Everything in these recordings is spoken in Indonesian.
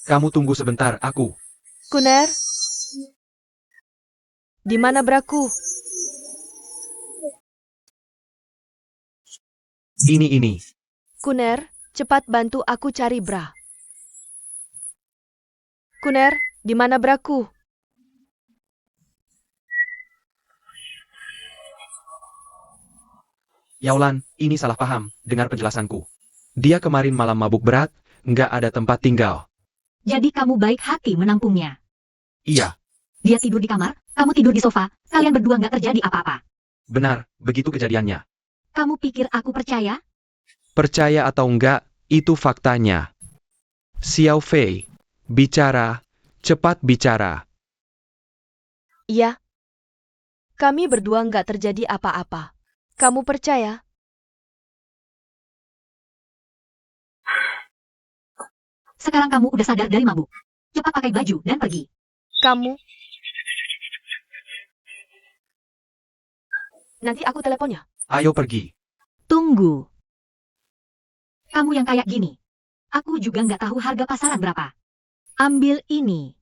Kamu tunggu sebentar, aku. Kunir? Di mana braku? Ini. Kunir, cepat bantu aku cari bra. Kunir, di mana braku? Yaulan, ini salah paham, dengar penjelasanku. Dia kemarin malam mabuk berat, nggak ada tempat tinggal. Jadi kamu baik hati menampungnya. Iya, Dia tidur di kamar, kamu tidur di sofa, kalian berdua nggak terjadi apa-apa. benar, begitu kejadiannya. Kamu pikir aku percaya? Percaya atau enggak, itu faktanya. Xiao Fei, bicara, cepat bicara. Iya. Kami berdua nggak terjadi apa-apa. Kamu percaya? Sekarang kamu udah sadar dari mabuk. Cepat pakai baju dan pergi. Kamu? Nanti aku teleponnya. Ayo pergi. Tunggu. Kamu yang kayak gini. Aku juga nggak tahu harga pasaran berapa. Ambil ini.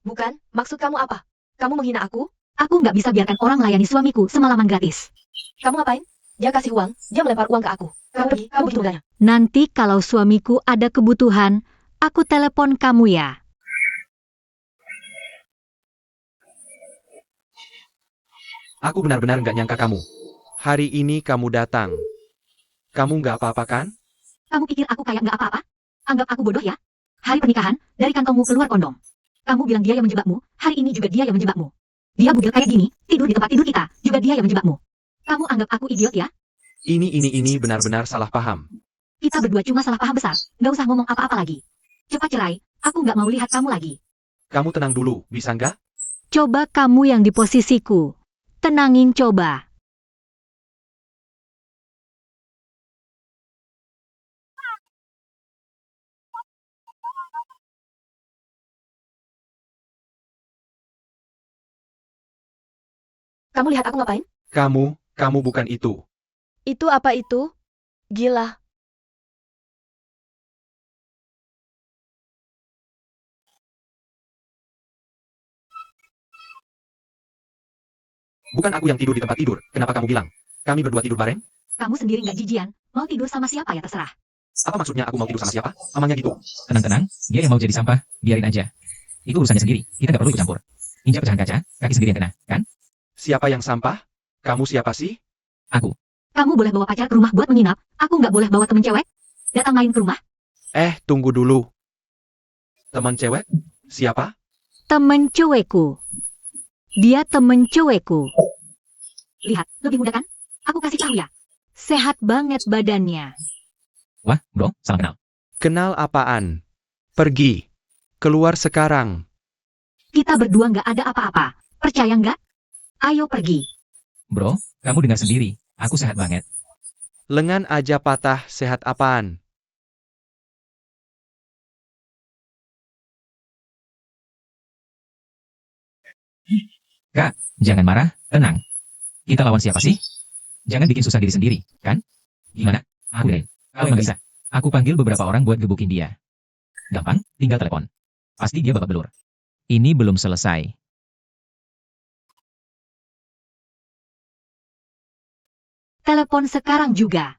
Bukan, maksud kamu apa? Kamu menghina aku? Aku nggak bisa biarkan orang layani suamiku semalaman gratis. Kamu ngapain? Dia kasih uang, dia melempar uang ke aku. Kamu pergi, kamu begitu mudahnya. Nanti kalau suamiku ada kebutuhan, aku telepon kamu ya. Aku benar-benar nggak nyangka kamu. Hari ini kamu datang. Kamu nggak apa-apa kan? Kamu pikir aku kayak nggak apa-apa? Anggap aku bodoh ya? Hari pernikahan, dari kantongmu keluar kondom. Kamu bilang dia yang menjebakmu, hari ini juga dia yang menjebakmu. Dia bugil kayak gini, tidur di tempat tidur kita, juga dia yang menjebakmu. Kamu anggap aku idiot ya? Ini benar-benar salah paham. Kita berdua cuma salah paham besar, nggak usah ngomong apa-apa lagi. Cepat cerai, aku nggak mau lihat kamu lagi. Kamu tenang dulu, bisa nggak? Coba kamu yang di posisiku. Tenangin coba. Kamu lihat aku ngapain? Kamu bukan itu. Itu apa itu? Gila. Bukan aku yang tidur di tempat tidur, kenapa kamu bilang? Kami berdua tidur bareng? Kamu sendiri nggak jijian, mau tidur sama siapa ya terserah. Apa maksudnya aku mau tidur sama siapa? Amanya gitu. Tenang-tenang, dia yang mau jadi sampah, biarin aja. Itu urusannya sendiri, kita nggak perlu ikut campur. Injak pecahan kaca, kaki sendiri yang kena, kan? Siapa yang sampah? Kamu siapa sih? Aku. Kamu boleh bawa pacar ke rumah buat menginap, aku nggak boleh bawa temen cewek? Datang main ke rumah? Tunggu dulu. Teman cewek? Siapa? Temen cewekku. Dia temen cewekku. Lihat, lebih mudah kan? Aku kasih tahu ya. Sehat banget badannya. Wah, bro, salam kenal. Kenal apaan? Pergi. Keluar sekarang. Kita berdua nggak ada apa-apa. Percaya nggak? Ayo pergi. Bro, kamu dengar sendiri, aku sehat banget. Lengan aja patah, sehat apaan? Kak, jangan marah, tenang. Kita lawan siapa sih? Jangan bikin susah diri sendiri, kan? Gimana? Aku deh. Kalau emang bisa, aku panggil beberapa orang buat gebukin dia. Gampang, tinggal telepon. Pasti dia babak belur. Ini belum selesai. Telepon sekarang juga.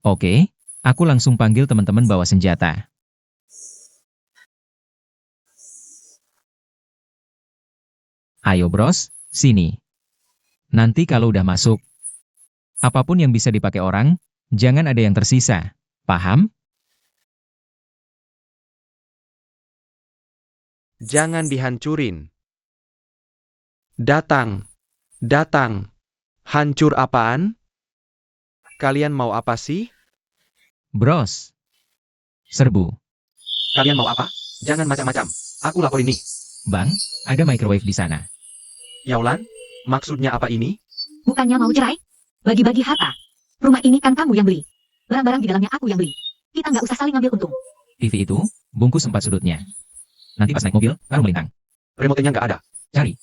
Oke, aku langsung panggil teman-teman bawa senjata. Ayo bros, sini. Nanti kalau udah masuk, apapun yang bisa dipakai orang, jangan ada yang tersisa. Paham? Jangan dihancurin. Datang. Hancur apaan? Kalian mau apa sih? Bros. Serbu. Kalian mau apa? Jangan macam-macam. Aku lapor ini. Bang, ada microwave di sana. Yaulan, maksudnya apa ini? Bukannya mau cerai? Bagi-bagi harta. Rumah ini kan kamu yang beli. Barang-barang di dalamnya aku yang beli. Kita nggak usah saling ngambil untung. TV itu, bungkus 4 sudutnya. Nanti pas naik mobil, baru melintang. Remote-nya nggak ada. Cari.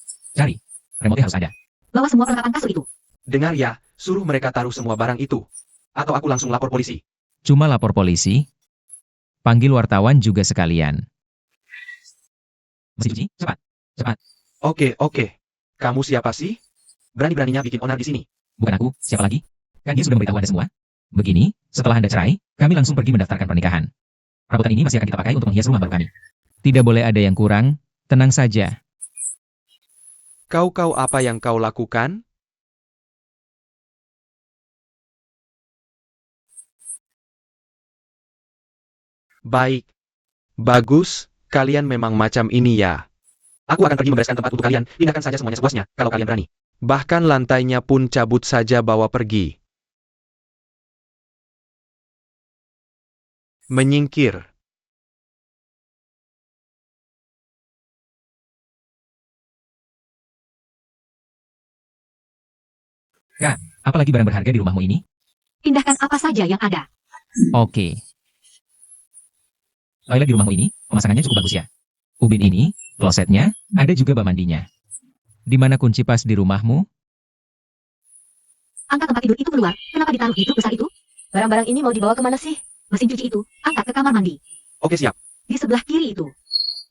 Remote harus ada. Bawa semua perlengkapan kasur itu. Dengar ya, suruh mereka taruh semua barang itu. Atau aku langsung lapor polisi. Cuma lapor polisi. Panggil wartawan juga sekalian. Mesin cuci, cepat. Cepat. Oke. Kamu siapa sih? Berani-beraninya bikin onar di sini. Bukan aku, siapa lagi? Kan dia sudah memberitahu Anda semua. Begini, setelah Anda cerai, kami langsung pergi mendaftarkan pernikahan. Perabotan ini masih akan kita pakai untuk menghias rumah baru kami. Tidak boleh ada yang kurang, tenang saja. Kau apa yang kau lakukan? Baik. Bagus, kalian memang macam ini ya. Aku akan pergi membereskan tempat untuk kalian, pindahkan saja semuanya sepuasnya, kalau kalian berani. Bahkan lantainya pun cabut saja bawa pergi. Menyingkir. Apalagi barang berharga di rumahmu ini? Pindahkan apa saja yang ada. Oke. Toilet di rumahmu ini, pemasangannya cukup bagus ya. Ubin ini, klosetnya, ada juga bak mandinya. Di mana kunci pas di rumahmu? Angkat tempat tidur itu keluar. Kenapa ditaruh gitu besar itu? Barang-barang ini mau dibawa kemana sih? Mesin cuci itu, angkat ke kamar mandi. Oke siap. Di sebelah kiri itu.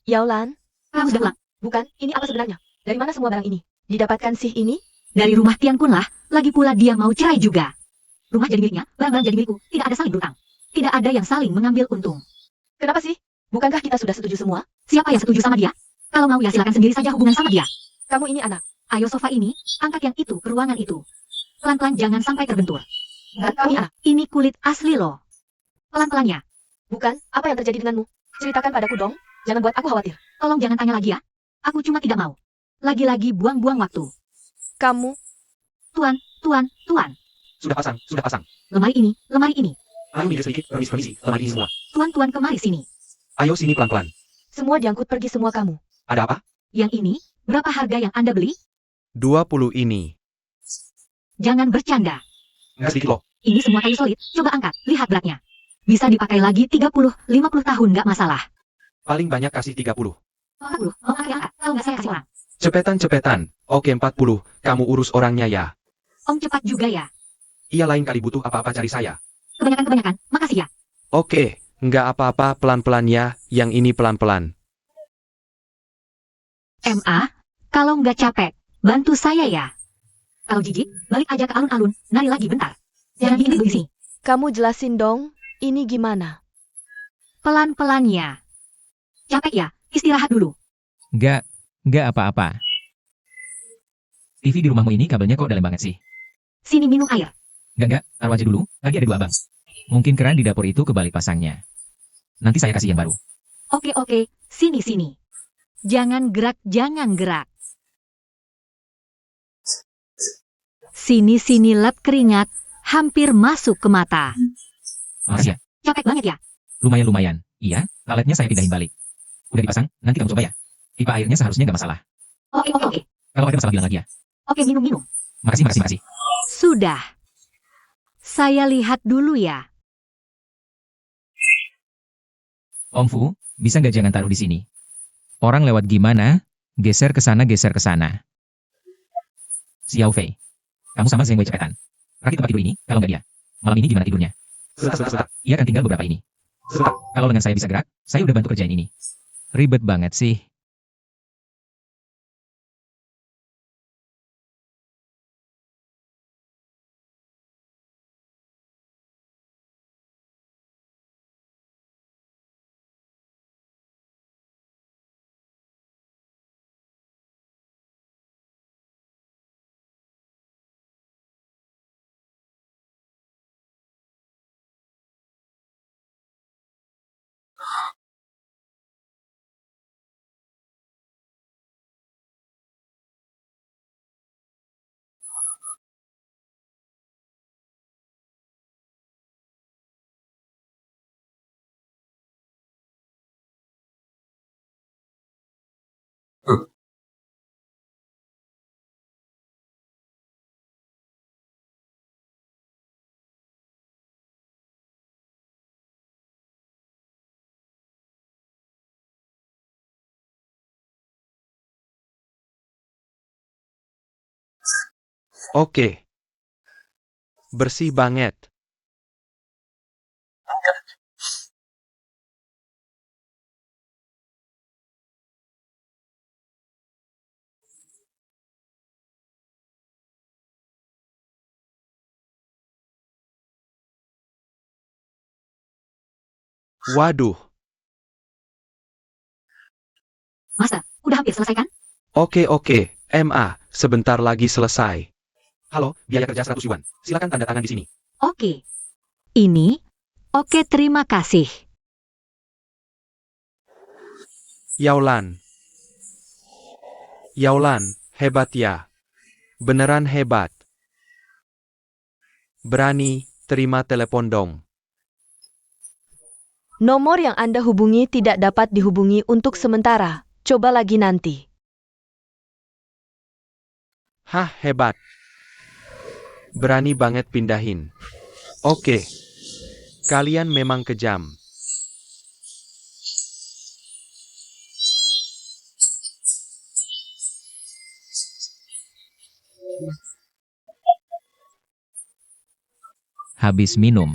Yaulan, Kamu sudah pulang. bukan, ini apa sebenarnya? Dari mana semua barang ini? Didapatkan sih ini? Dari rumah Tian Kun lah, lagi pula dia mau cerai juga. Rumah jadi miliknya, barang-barang jadi milikku. Tidak ada saling berutang. Tidak ada yang saling mengambil untung. Kenapa sih? Bukankah kita sudah setuju semua? Siapa yang setuju sama dia? Kalau mau ya silakan sendiri saja hubungan sama dia. Kamu ini anak. Ayo sofa ini, angkat yang itu ke ruangan itu. Pelan-pelan jangan sampai terbentur. Dan kamu anak. Ini kulit asli loh. Pelan-pelannya. Bukan, apa yang terjadi denganmu? Ceritakan padaku dong. Jangan buat aku khawatir. Tolong jangan tanya lagi ya. Aku cuma tidak mau. Lagi-lagi buang-buang waktu. Kamu, Tuan. Sudah pasang. Lemari ini. Ayo minggir sedikit, permisi, lemari ini semua. Tuan kemari sini. Ayo sini pelan-pelan. semua diangkut pergi semua kamu. Ada apa? Yang ini, berapa harga yang Anda beli? 20 ini. Jangan bercanda. Enggak sedikit loh. Ini semua kayu solid, coba angkat, lihat beratnya. Bisa dipakai lagi 30, 50 tahun nggak masalah. Paling banyak kasih 30. 40, mau angkat, kalau nggak saya kasih orang. Cepetan. Oke 40, kamu urus orangnya ya. Om cepat juga ya. Ia lain kali butuh apa-apa cari saya. Kebanyakan, makasih ya. Oke, nggak apa-apa pelan-pelan ya, yang ini pelan-pelan. MA, kalau nggak capek, bantu saya ya. Kalau jijik, balik aja ke alun-alun, nari lagi bentar. Jangan gini dulu di sini. Kamu jelasin dong, ini gimana? Pelan-pelannya. Capek ya, istirahat dulu. Nggak apa-apa. TV di rumahmu ini kabelnya kok dalam banget sih? Sini minum air. Nggak, taruh aja dulu, lagi ada 2 abang. Mungkin keran di dapur itu kebalik pasangnya. Nanti saya kasih yang baru. Oke, sini. Jangan gerak. Sini lap keringat, hampir masuk ke mata. Makasih ya. Capek banget ya? Lumayan. Iya, alatnya saya pindahin balik. Udah dipasang, nanti kamu coba ya. Pipa airnya seharusnya nggak masalah. Oke. Kalau ada masalah bilang lagi ya. Oke, minum. Makasih. Sudah. Saya lihat dulu ya. Om Fu, bisa nggak jangan taruh di sini? Orang lewat gimana? Geser ke sana. Xiao Fei, kamu sama Zheng Wei cepetan. Rakit tempat tidur ini, kalau nggak dia. Malam ini gimana tidurnya? Sebentar. Ia kan tinggal beberapa ini. Kalau dengan saya bisa gerak, saya udah bantu kerjain ini. Ribet banget sih. Oke. Bersih banget. Waduh. Master, udah hampir selesai kan? Oke, MA, sebentar lagi selesai. Halo, biaya kerja 100 yuan. Silakan tanda tangan di sini. Oke. Ini? Oke, terima kasih. Yaolan. Yaolan, hebat ya. Beneran hebat. Berani, terima telepon dong. Nomor yang Anda hubungi tidak dapat dihubungi untuk sementara. Coba lagi nanti. Hah, hebat. Berani banget pindahin. Oke. Kalian memang kejam. Habis minum.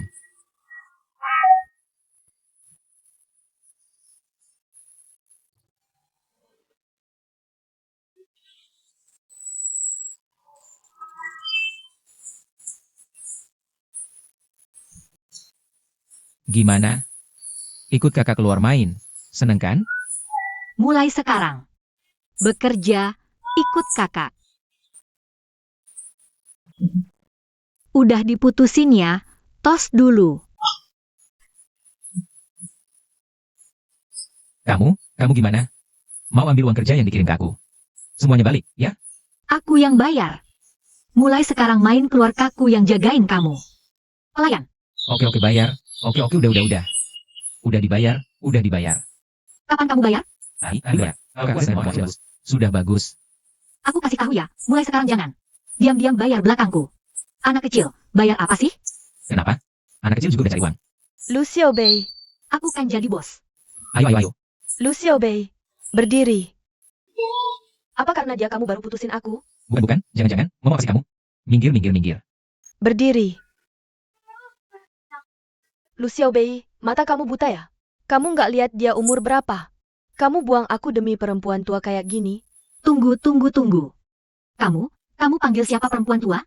Gimana? Ikut kakak keluar main. Seneng kan? Mulai sekarang. Bekerja, ikut kakak. Udah diputusin ya, tos dulu. Kamu gimana? Mau ambil uang kerja yang dikirim ke aku? Semuanya balik, ya? Aku yang bayar. Mulai sekarang main keluar kaku yang jagain kamu. Pelayan, Oke, bayar. Oke, udah. Udah dibayar. kapan kamu bayar? Bayar. Kakak senang, bos. Sudah bagus. Aku kasih tahu ya, mulai sekarang jangan. Diam-diam bayar belakangku. Anak kecil, bayar apa sih? Kenapa? Anak kecil juga udah cari uang. Lu Xiaobei. Aku kan jadi bos. Ayo. Lu Xiaobei. Berdiri. Apa karena dia kamu baru putusin aku? Bukan. Jangan. Mau apa sih kamu? Minggir. Berdiri. Lu Xiaobei, mata kamu buta ya? Kamu nggak lihat dia umur berapa? Kamu buang aku demi perempuan tua kayak gini? Tunggu. Kamu panggil siapa perempuan tua?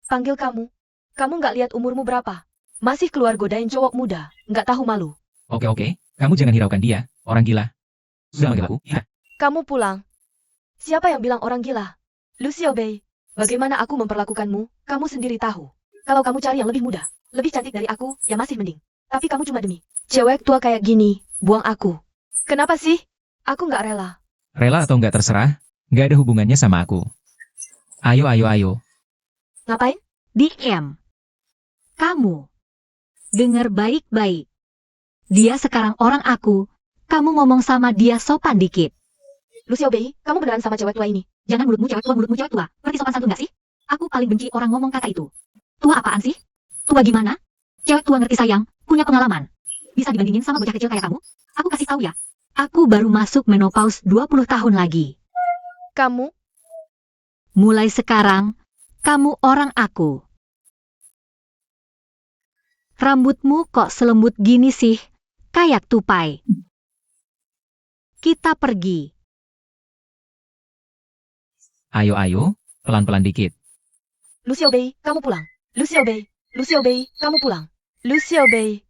Panggil kamu. Kamu nggak lihat umurmu berapa? Masih keluar godain cowok muda. Nggak tahu malu. Oke. Kamu jangan hiraukan dia, orang gila. Sudah manggil aku? Ya. Kamu pulang. Siapa yang bilang orang gila? Lu Xiaobei, bagaimana aku memperlakukanmu, kamu sendiri tahu. Kalau kamu cari yang lebih muda, lebih cantik dari aku, ya masih mending. Tapi kamu cuma demi cewek tua kayak gini, buang aku. Kenapa sih? Aku nggak rela. Rela atau nggak terserah, nggak ada hubungannya sama aku. Ayo. Ngapain? Diam. Kamu. Dengar baik-baik. Dia sekarang orang aku. Kamu ngomong sama dia sopan dikit. Lu Xiaobei, kamu beneran sama cewek tua ini? Jangan mulutmu cewek tua. Ngerti sopan santun gak sih? Aku paling benci orang ngomong kata itu. Tua apaan sih? Tua gimana? Cewek tua ngerti sayang, punya pengalaman. Bisa dibandingin sama bocah kecil kayak kamu? Aku kasih tahu ya. Aku baru masuk menopause 20 tahun lagi. Kamu? Mulai sekarang, kamu orang aku. Rambutmu kok selembut gini sih? Kayak tupai. Kita pergi. Ayo, pelan-pelan dikit. Lu Xiaobei, kamu pulang. Lu Xiaobei, kamu pulang. Lu Xiaobei.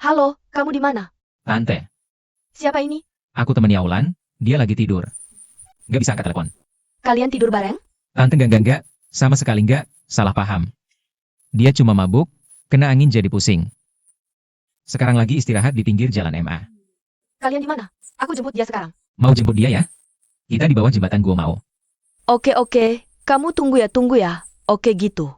Halo, kamu di mana? Tante, Siapa ini? aku temen Yaulan, dia lagi tidur. Nggak bisa angkat telepon. Kalian tidur bareng? Tante nggak, sama sekali nggak, salah paham. Dia cuma mabuk, kena angin jadi pusing. Sekarang lagi istirahat di pinggir jalan MA. Kalian di mana? Aku jemput dia sekarang. Mau jemput dia ya? Kita di bawah jembatan Gua Mau. Oke. Kamu tunggu ya. Oke gitu.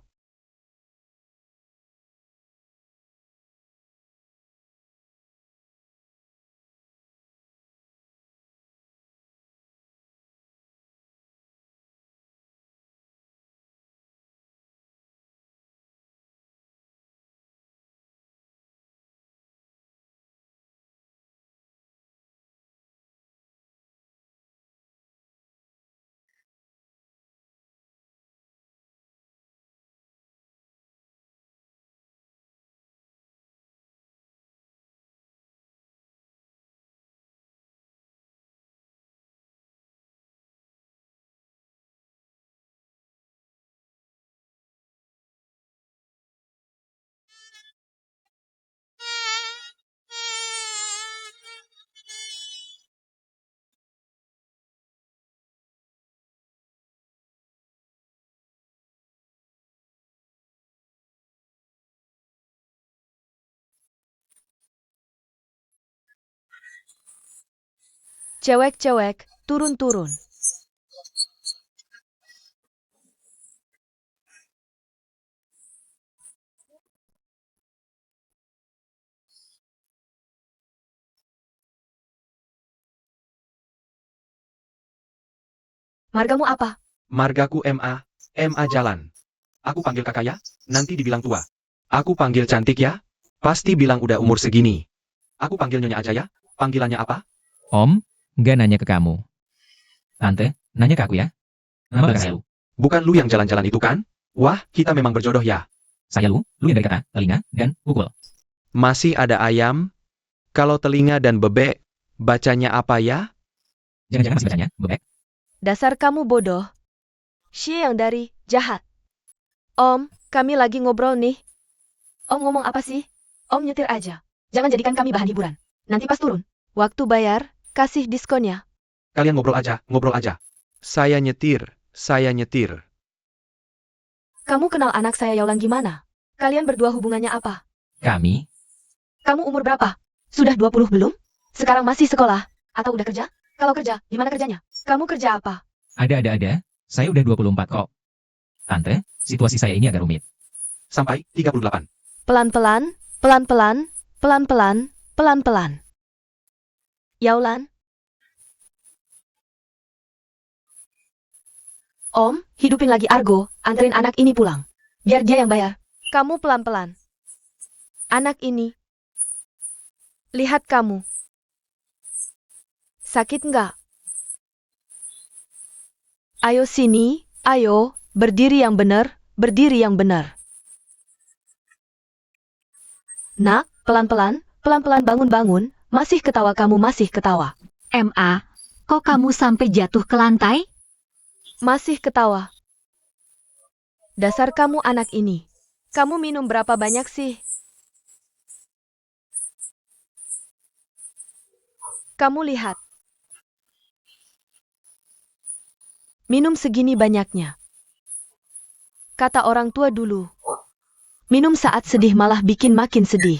Cewek-cewek, turun-turun. Margamu apa? Margaku MA, MA jalan. Aku panggil kakak ya, nanti dibilang tua. Aku panggil cantik ya, pasti bilang udah umur segini. Aku panggil nyonya aja ya, panggilannya apa? Om, nggak nanya ke kamu. Tante, nanya ke aku ya. Nama belakang saya lu. Bukan lu yang jalan-jalan itu kan? Wah, kita memang berjodoh ya. Saya lu yang dari kata, telinga, dan pukul. Masih ada ayam? Kalau telinga dan bebek, bacanya apa ya? Jangan-jangan masih bacanya, bebek. Dasar kamu bodoh. Shi yang dari jahat. Om, kami lagi ngobrol nih. Om ngomong apa sih? Om nyetir aja. Jangan jadikan kami bahan hiburan. Nanti pas turun, waktu bayar, kasih diskonnya. Kalian ngobrol aja, ngobrol aja. Saya nyetir, saya nyetir. Kamu kenal anak saya Yaolan gimana? Kalian berdua hubungannya apa? Kami, Kamu umur berapa? Sudah 20 belum? Sekarang masih sekolah? Atau udah kerja? Kalau kerja, gimana kerjanya? Kamu kerja apa? ada. Saya udah 24 kok. Tante, situasi saya ini agak rumit. Sampai 38. Pelan-pelan, pelan-pelan, pelan-pelan, pelan-pelan. Yaolan? Om, hidupin lagi Argo, anterin anak ini pulang. Biar dia yang bayar. Kamu pelan-pelan. Anak ini. Lihat kamu. Sakit nggak? Ayo sini, ayo, berdiri yang benar, berdiri yang benar. Nak, pelan-pelan, pelan-pelan bangun-bangun, masih ketawa kamu masih ketawa. MA, kok kamu sampai jatuh ke lantai? Masih ketawa. Dasar kamu anak ini. Kamu minum berapa banyak sih? Kamu lihat. Minum segini banyaknya. Kata orang tua dulu. Minum saat sedih malah bikin makin sedih.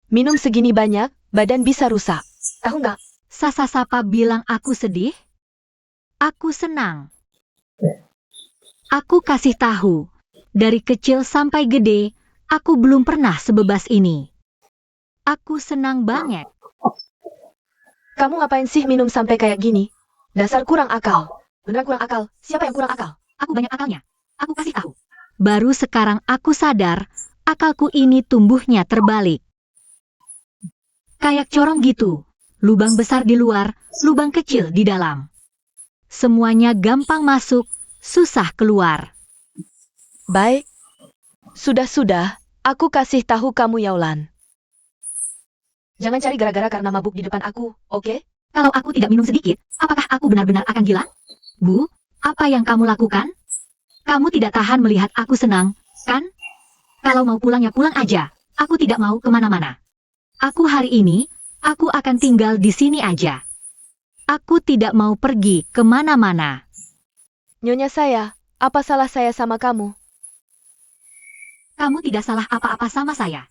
Minum segini banyak, badan bisa rusak. Tahu nggak? Sapa bilang aku sedih? Aku senang. Aku kasih tahu. Dari kecil sampai gede, aku belum pernah sebebas ini. Aku senang banget. Kamu ngapain sih minum sampai kayak gini? Dasar kurang akal. Beneran kurang akal. Siapa yang kurang akal? Aku banyak akalnya. Aku kasih tahu. Baru sekarang aku sadar, akalku ini tumbuhnya terbalik. Kayak corong gitu. Lubang besar di luar, lubang kecil di dalam. Semuanya gampang masuk, susah keluar. Baik. Sudah, aku kasih tahu kamu Yaolan. Jangan cari gara-gara karena mabuk di depan aku, oke? Kalau aku tidak minum sedikit, apakah aku benar-benar akan gila? Bu, apa yang kamu lakukan? Kamu tidak tahan melihat aku senang, kan? Kalau mau pulang ya pulang aja. Aku tidak mau kemana-mana. Aku hari ini, aku akan tinggal di sini aja. Aku tidak mau pergi kemana-mana. Nyonya saya, apa salah saya sama kamu? Kamu tidak salah apa-apa sama saya.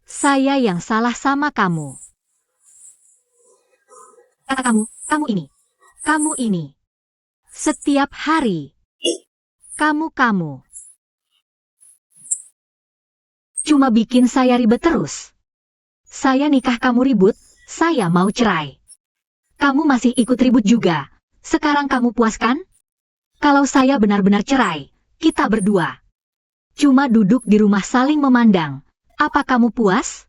Saya yang salah sama kamu. Kata kamu ini. Kamu ini. Setiap hari. Kamu. Cuma bikin saya ribet terus. Saya nikah kamu ribut, saya mau cerai. Kamu masih ikut ribut juga. Sekarang kamu puas kan? Kalau saya benar-benar cerai, kita berdua. Cuma duduk di rumah saling memandang. Apa kamu puas?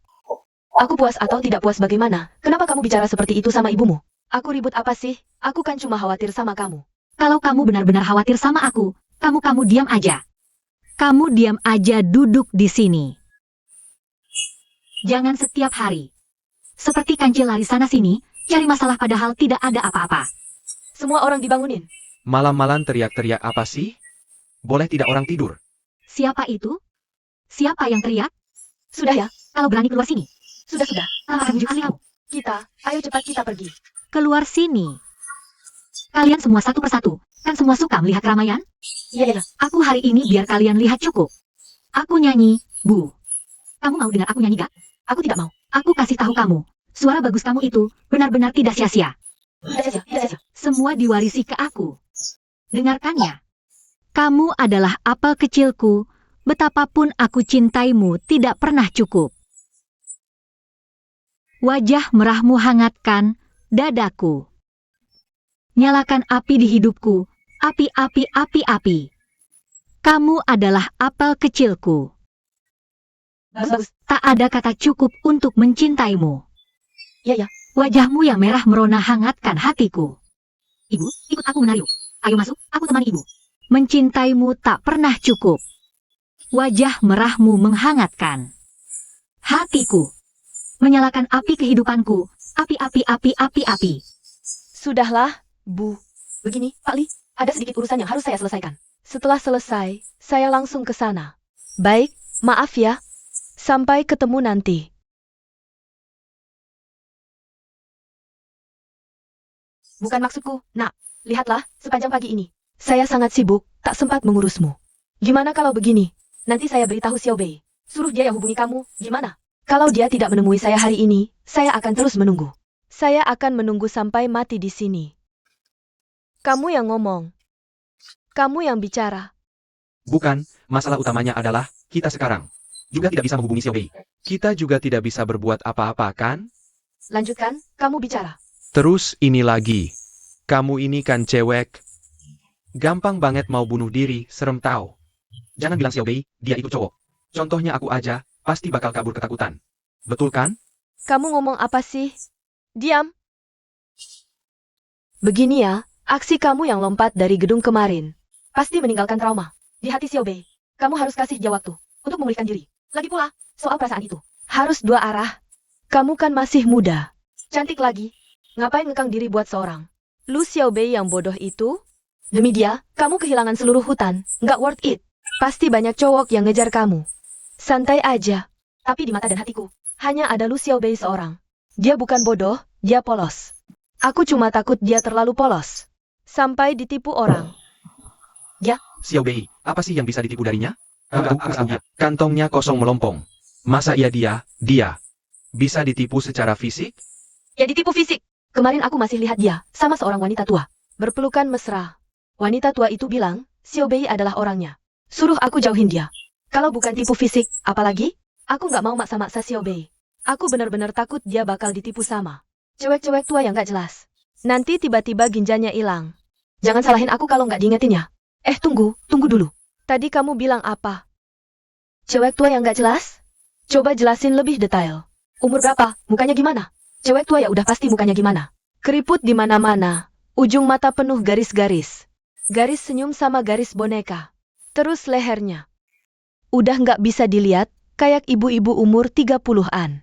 Aku puas atau tidak puas bagaimana? Kenapa kamu bicara seperti itu sama ibumu? Aku ribut apa sih? Aku kan cuma khawatir sama kamu. Kalau kamu benar-benar khawatir sama aku, kamu diam aja. Kamu diam aja duduk di sini. Jangan setiap hari. Seperti kancil lari sana-sini, cari masalah padahal tidak ada apa-apa. Semua orang dibangunin. Malam-malam teriak-teriak apa sih? Boleh tidak orang tidur? Siapa itu? Siapa yang teriak? Sudah ya, Kalau berani keluar sini. sudah. Akan bujuk kamu. Ayo cepat kita pergi. Keluar sini. Kalian semua satu persatu. Kan semua suka melihat keramaian? Iya. Aku hari ini biar kalian lihat cukup. Aku nyanyi, Bu. Kamu mau dengar aku nyanyi gak? Aku tidak mau. Aku kasih tahu kamu. Suara bagus kamu itu benar-benar tidak sia-sia. Semua diwarisi ke aku. Dengarkannya. Kamu adalah apel kecilku, betapapun aku cintaimu tidak pernah cukup. Wajah merahmu hangatkan dadaku. Nyalakan api di hidupku, api. Kamu adalah apel kecilku. Bagus. Tak ada kata cukup untuk mencintaimu. Ya. Wajahmu yang merah merona hangatkan hatiku. Ibu, ikut aku menari. Ayo masuk, aku temani ibu. Mencintaimu tak pernah cukup. Wajah merahmu menghangatkan hatiku. Menyalakan api kehidupanku, api. Sudahlah, Bu. Begini, Pak Li, ada sedikit urusan yang harus saya selesaikan. Setelah selesai, saya langsung ke sana. Baik, maaf ya. Sampai ketemu nanti. Bukan maksudku, nak. Lihatlah, sepanjang pagi ini. Saya sangat sibuk, tak sempat mengurusmu. Gimana kalau begini? Nanti saya beritahu Xiao Bei. Suruh dia yang hubungi kamu, gimana? Kalau dia tidak menemui saya hari ini, saya akan terus menunggu. Saya akan menunggu sampai mati di sini. Kamu yang ngomong. Kamu yang bicara. Bukan, masalah utamanya adalah, kita sekarang juga tidak bisa menghubungi Xiao Bei. Kita juga tidak bisa berbuat apa-apa, kan? Lanjutkan, kamu bicara. Terus ini lagi. Kamu ini kan cewek. Gampang banget mau bunuh diri, serem tau. Jangan bilang Xiao Bei, dia itu cowok. Contohnya aku aja, pasti bakal kabur ketakutan. Betul kan? Kamu ngomong apa sih? Diam. Begini ya, aksi kamu yang lompat dari gedung kemarin. Pasti meninggalkan trauma. Di hati Xiao Bei, kamu harus kasih dia waktu untuk memulihkan diri. Lagi pula, soal perasaan itu, harus dua arah. Kamu kan masih muda. Cantik lagi. Ngapain ngekang diri buat seorang? Lu Xiao Bei yang bodoh itu? Demi dia, kamu kehilangan seluruh hutan. Nggak worth it. Pasti banyak cowok yang ngejar kamu. Santai aja. Tapi di mata dan hatiku, hanya ada Lu Xiao Bei seorang. Dia bukan bodoh, dia polos. Aku cuma takut dia terlalu polos. Sampai ditipu orang. Xiao Bei, apa sih yang bisa ditipu darinya? Kantongnya kosong melompong. Masa iya dia bisa ditipu secara fisik? Ya ditipu fisik. Kemarin aku masih lihat dia sama seorang wanita tua. Berpelukan mesra. Wanita tua itu bilang, Xiao Bei adalah orangnya. Suruh aku jauhin dia. Kalau bukan tipu fisik, apalagi? Aku nggak mau maksa-maksa Xiao Bei. Aku benar-benar takut dia bakal ditipu sama cewek-cewek tua yang nggak jelas. Nanti tiba-tiba ginjalnya hilang. Jangan salahin aku kalau nggak diingetin ya. Tunggu dulu. Tadi kamu bilang apa? Cewek tua yang nggak jelas? Coba jelasin lebih detail. Umur berapa? Mukanya gimana? Cewek tua ya udah pasti mukanya gimana. Keriput di mana-mana. Ujung mata penuh garis-garis. Garis senyum sama garis boneka. Terus lehernya. Udah nggak bisa dilihat, kayak ibu-ibu umur 30-an.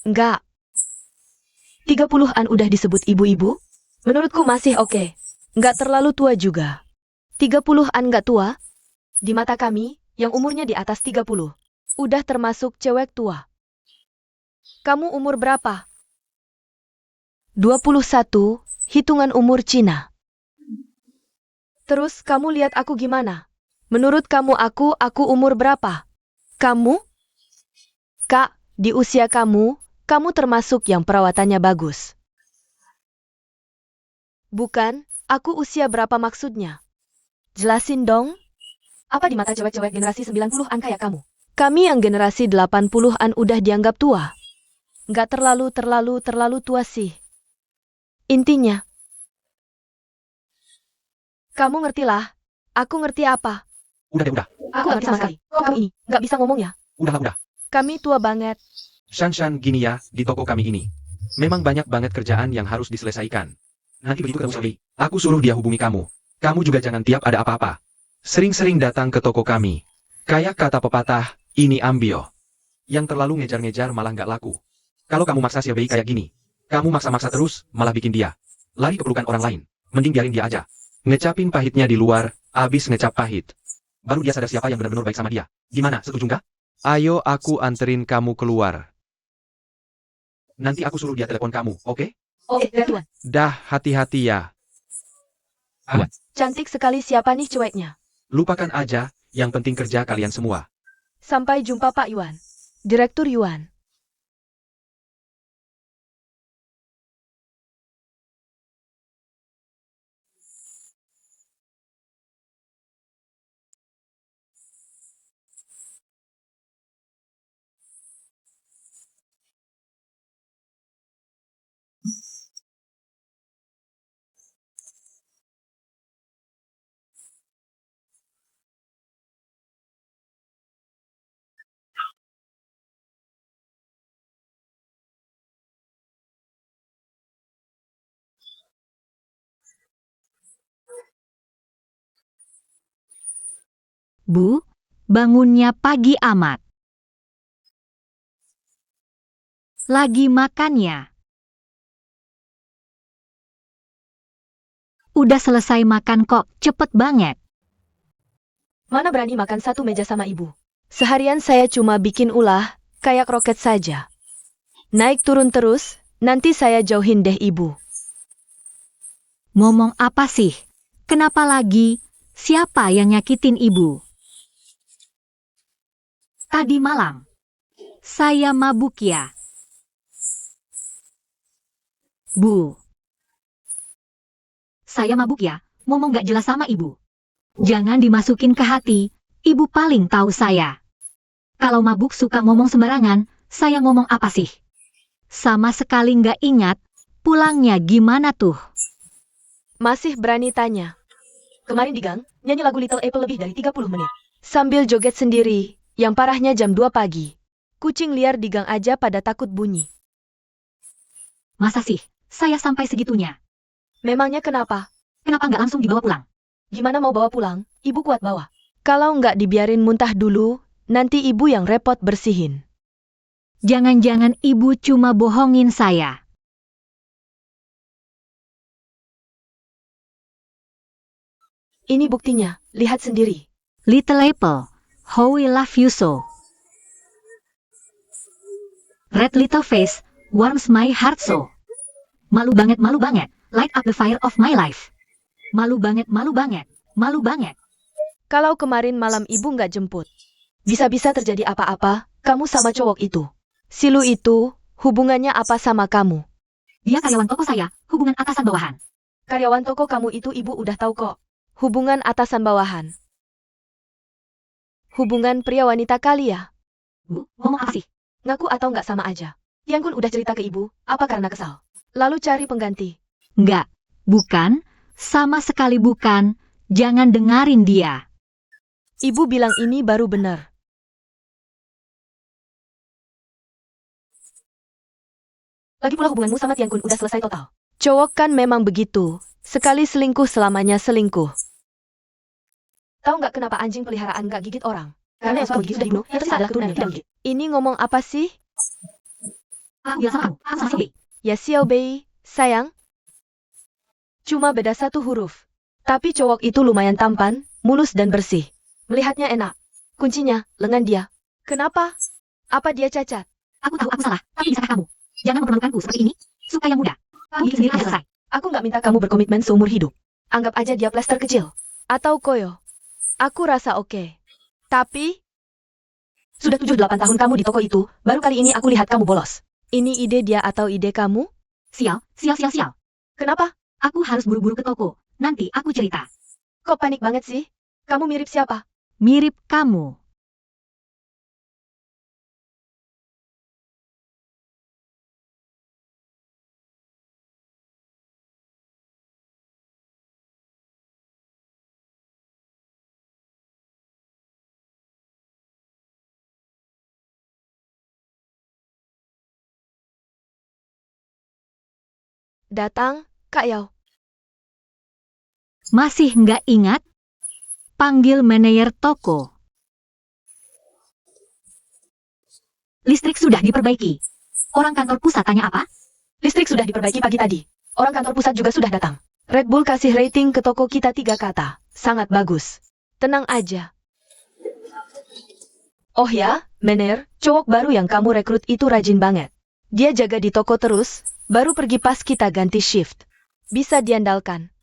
Nggak. 30-an udah disebut ibu-ibu? Menurutku masih oke. Nggak terlalu tua juga. 30-an nggak tua? Di mata kami, yang umurnya di atas 30. Udah termasuk cewek tua. Kamu umur berapa? 21, hitungan umur Cina. Terus kamu lihat aku gimana? Menurut kamu aku umur berapa? Kamu? Kak, di usia kamu termasuk yang perawatannya bagus. Bukan, aku usia berapa maksudnya? Jelasin dong. Apa di mata cewek-cewek generasi 90-an kayak kamu? Kami yang generasi 80-an udah dianggap tua. Nggak terlalu tua sih. Intinya, kamu ngertilah. Aku ngerti apa. Udah. Aku ngerti sama sekali. Kok kamu ini nggak bisa ngomong ya? Udah. Kami tua banget. Shan, gini ya, di toko kami ini. Memang banyak banget kerjaan yang harus diselesaikan. Nanti begitu ketemu Xiao Bei, aku suruh dia hubungi kamu. Kamu juga jangan tiap ada apa-apa sering-sering datang ke toko kami. Kayak kata pepatah, ini ambio. Yang terlalu ngejar-ngejar malah nggak laku. Kalau kamu maksa Xiao Bei kayak gini, kamu maksa-maksa terus, malah bikin dia lari ke pelukan orang lain. Mending biarin dia aja. Ngecapin pahitnya di luar, abis ngecap pahit. Baru dia sadar siapa yang benar-benar baik sama dia. Gimana, setuju nggak? Ayo aku anterin kamu keluar. Nanti aku suruh dia telepon kamu, oke? Oke, Tuan. Dah, hati-hati ya. Cantik sekali siapa nih ceweknya? Lupakan aja, yang penting kerja kalian semua. Sampai jumpa Pak Yuan. Direktur Yuan. Bu, bangunnya pagi amat. Lagi makan ya? Udah selesai makan kok, cepet banget. Mana berani makan satu meja sama ibu. Seharian saya cuma bikin ulah, kayak roket saja. Naik turun terus, nanti saya jauhin deh ibu. Ngomong apa sih? Kenapa lagi? Siapa yang nyakitin ibu? Tadi malam. Saya mabuk ya? Bu. Saya mabuk ya? Ngomong gak jelas sama ibu. Jangan dimasukin ke hati. Ibu paling tahu saya. Kalau mabuk suka ngomong sembarangan, saya ngomong apa sih? Sama sekali nggak ingat, pulangnya gimana tuh? Masih berani tanya. Kemarin di gang, nyanyi lagu Little Apple lebih dari 30 menit. Sambil joget sendiri, yang parahnya jam 2 pagi. Kucing liar di gang aja pada takut bunyi. Masa sih, saya sampai segitunya? Memangnya kenapa? Kenapa nggak langsung dibawa pulang? Gimana mau bawa pulang? Ibu kuat bawa. Kalau nggak dibiarin muntah dulu, nanti ibu yang repot bersihin. Jangan-jangan ibu cuma bohongin saya. Ini buktinya, lihat sendiri. Little Apple, how we love you so. Red little face, warms my heart so. Malu banget, light up the fire of my life. Malu banget, malu banget. Kalau kemarin malam ibu nggak jemput, bisa-bisa terjadi apa-apa, kamu sama cowok itu. Silu itu, hubungannya apa sama kamu? Dia karyawan toko saya, hubungan atasan bawahan. Karyawan toko kamu itu ibu udah tahu kok. Hubungan atasan bawahan. Hubungan pria wanita kali ya? Bu, ngomong apa sih? Ngaku atau nggak sama aja. Yang Kun udah cerita ke ibu, apa karena kesal? Lalu cari pengganti. Enggak, bukan, sama sekali bukan, jangan dengarin dia. Ibu bilang ini baru benar. Lagi pula hubunganmu sama Tian Kun udah selesai total. Cowok kan memang begitu. Sekali selingkuh selamanya selingkuh. Tahu nggak kenapa anjing peliharaan nggak gigit orang? Karena yang suka gigit sudah dibunuh, yang tersisa adalah keturunan yang tidak menggigit. Ini ngomong apa sih? Aku bilang sama kamu, aku sama Xiaobei. Ya Xiaobei, sayang. Cuma beda satu huruf. Tapi cowok itu lumayan tampan, mulus dan bersih. Melihatnya enak. Kuncinya, lengan dia. Kenapa? Apa dia cacat? Aku tahu aku salah, tapi bisakah kamu? Jangan mempermalukanku seperti ini, suka yang muda. Kamu bikin sendiri aja selesai. Aku nggak minta kamu berkomitmen seumur hidup. Anggap aja dia plester kecil. Atau koyo. Aku rasa oke. Tapi, sudah 7-8 tahun kamu di toko itu, baru kali ini aku lihat kamu bolos. Ini ide dia atau ide kamu? Sial. Kenapa? Aku harus buru-buru ke toko, nanti aku cerita. Kok panik banget sih? Kamu mirip siapa? Mirip kamu. Datang, Kak Yao. Masih nggak ingat? Panggil manajer toko. Listrik sudah diperbaiki. Orang kantor pusat tanya apa? Listrik sudah diperbaiki pagi tadi. Orang kantor pusat juga sudah datang. Red Bull kasih rating ke toko kita 3 kata. Sangat bagus. Tenang aja. Oh ya, Mener, cowok baru yang kamu rekrut itu rajin banget. Dia jaga di toko terus, baru pergi pas kita ganti shift. Bisa diandalkan.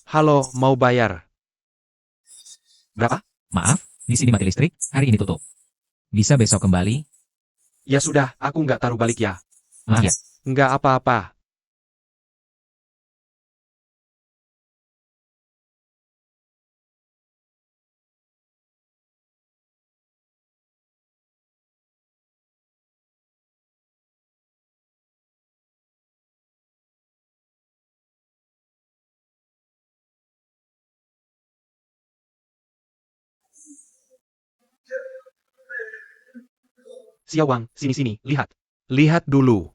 Halo, mau bayar. Berapa? Maaf, Di sini mati listrik, hari ini tutup. Bisa besok kembali? Ya sudah, aku nggak taruh balik ya. Maaf ya. Nggak apa-apa. Xiaowang, sini-sini, lihat. Lihat dulu.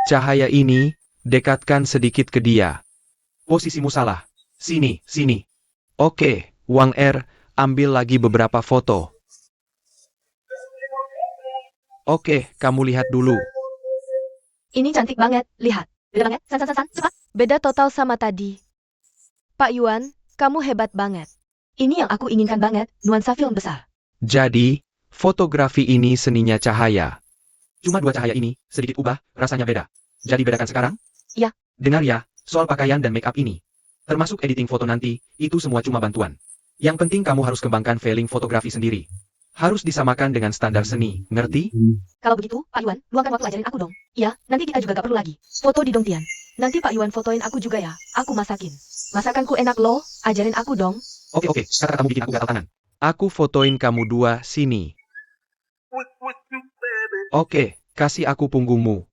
Cahaya ini, dekatkan sedikit ke dia. Posisimu salah. Sini, sini. Oke, Wang Er, ambil lagi beberapa foto. Oke, kamu lihat dulu. Ini cantik banget, lihat. Beda banget, san, cepat. Beda total sama tadi. Pak Yuan, kamu hebat banget. Ini yang aku inginkan banget, nuansa film besar. Jadi, fotografi ini seninya cahaya. Cuma dua cahaya ini, sedikit ubah, rasanya beda. Jadi bedakan sekarang? Ya. Dengar ya, soal pakaian dan make up ini. Termasuk editing foto nanti, itu semua cuma bantuan. Yang penting kamu harus kembangkan feeling fotografi sendiri. Harus disamakan dengan standar seni, ngerti? Kalau begitu, Pak Yuan, luangkan waktu ajarin aku dong. Iya, nanti kita juga gak perlu lagi. Foto di Dongtian. Nanti Pak Yuan fotoin aku juga ya, aku masakin. Masakanku enak loh, ajarin aku dong. Oke, kata kamu bikin aku gatal tangan. Aku fotoin kamu dua, sini. Oke, kasih aku punggungmu.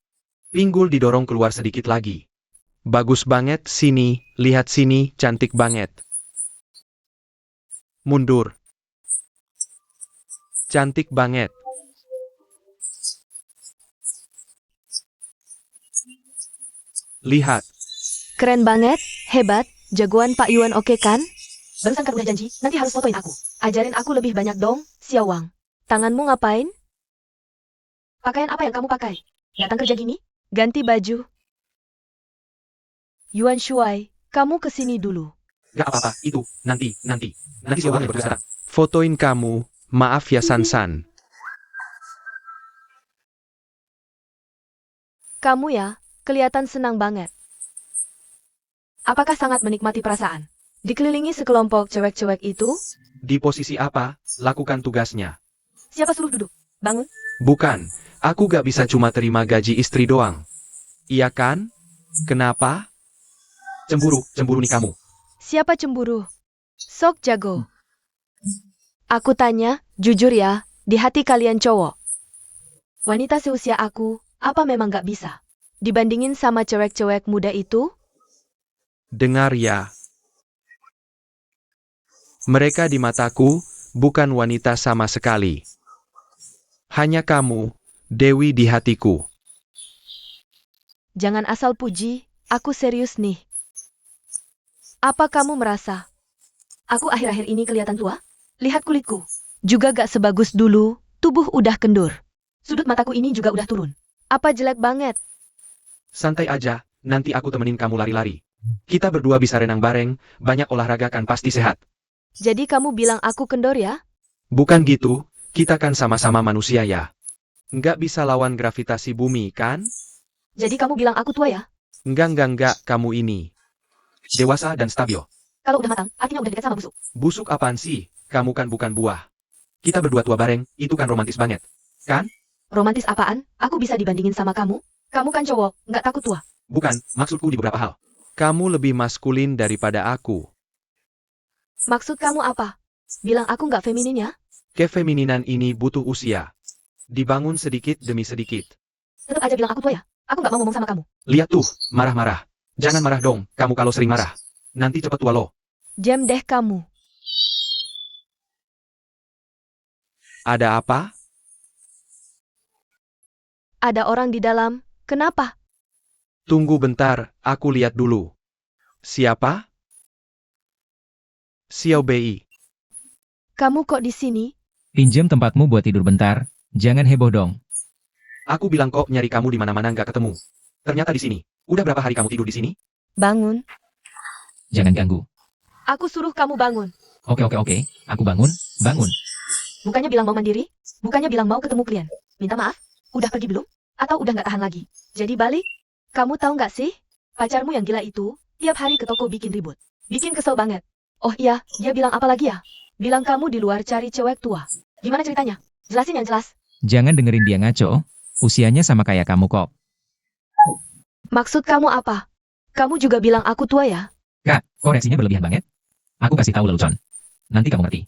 Pinggul didorong keluar sedikit lagi. Bagus banget, sini, lihat sini, cantik banget. Mundur. Cantik banget. Lihat. Keren banget, hebat, jagoan Pak Yuan oke kan? Barusan kan udah janji, nanti harus fotoin aku. Ajarin aku lebih banyak dong, Xiaowang. Tanganmu ngapain? Pakaian apa yang kamu pakai? Datang kerja gini? Ganti baju. Yuan Shuai, kamu kesini dulu. Gak apa-apa, itu, nanti Xiaowang yang sekarang. Fotoin kamu, maaf ya San-san. Kamu ya, kelihatan senang banget. Apakah sangat menikmati perasaan? Dikelilingi sekelompok cewek-cewek itu? Di posisi apa, lakukan tugasnya. Siapa suruh duduk? Bangun. Bukan, aku gak bisa cuma terima gaji istri doang. Iya kan? Kenapa? Cemburu nih kamu. Siapa cemburu? Sok jago. Aku tanya, jujur ya, di hati kalian cowok. Wanita seusia aku, apa memang gak bisa? Dibandingin sama cewek-cewek muda itu? Dengar ya. Mereka di mataku, bukan wanita sama sekali. Hanya kamu, Dewi di hatiku. Jangan asal puji, aku serius nih. Apa kamu merasa? Aku akhir-akhir ini kelihatan tua? Lihat kulitku. Juga gak sebagus dulu, tubuh udah kendur. Sudut mataku ini juga udah turun. Apa jelek banget? Santai aja, nanti aku temenin kamu lari-lari. Kita berdua bisa renang bareng, banyak olahraga kan pasti sehat. Jadi kamu bilang aku kendor ya? Bukan gitu, kita kan sama-sama manusia ya. Nggak bisa lawan gravitasi bumi, kan? Jadi kamu bilang aku tua ya? Enggak, kamu ini. Dewasa dan stabil. Kalau udah matang, artinya udah dekat sama busuk. Busuk apaan sih? Kamu kan bukan buah. Kita berdua tua bareng, itu kan romantis banget. Kan? Romantis apaan? Aku bisa dibandingin sama kamu? Kamu kan cowok, nggak takut tua. Bukan, maksudku di beberapa hal. Kamu lebih maskulin daripada aku. Maksud kamu apa? Bilang aku nggak feminin ya? Kefemininan ini butuh usia. Dibangun sedikit demi sedikit. Tetap aja bilang aku tua ya? Aku nggak mau ngomong sama kamu. Lihat tuh, marah-marah. Jangan marah dong, kamu kalau sering marah. Nanti cepet tua lo. Jam deh kamu. Ada apa? Ada orang di dalam, kenapa? Tunggu bentar, aku lihat dulu. Siapa? Xiao Bei. Kamu kok di sini? Pinjam tempatmu buat tidur bentar. Jangan heboh dong. Aku bilang kok nyari kamu di mana-mana nggak ketemu. Ternyata di sini. Udah berapa hari kamu tidur di sini? Bangun. Jangan ganggu. Aku suruh kamu bangun. Oke. Aku bangun. Bukannya bilang mau mandiri? Bukannya bilang mau ketemu klien? Minta maaf? Udah pergi belum? Atau udah nggak tahan lagi? Jadi balik? Kamu tahu nggak sih? Pacarmu yang gila itu, tiap hari ke toko bikin ribut. Bikin kesel banget. Oh iya, dia bilang apa lagi ya? Bilang kamu di luar cari cewek tua. Gimana ceritanya? Jelasin yang jelas. Jangan dengerin dia ngaco, usianya sama kayak kamu kok. Maksud kamu apa? Kamu juga bilang aku tua ya? Kak, koreksinya berlebihan banget. Aku kasih tahu lelucon. Nanti kamu ngerti.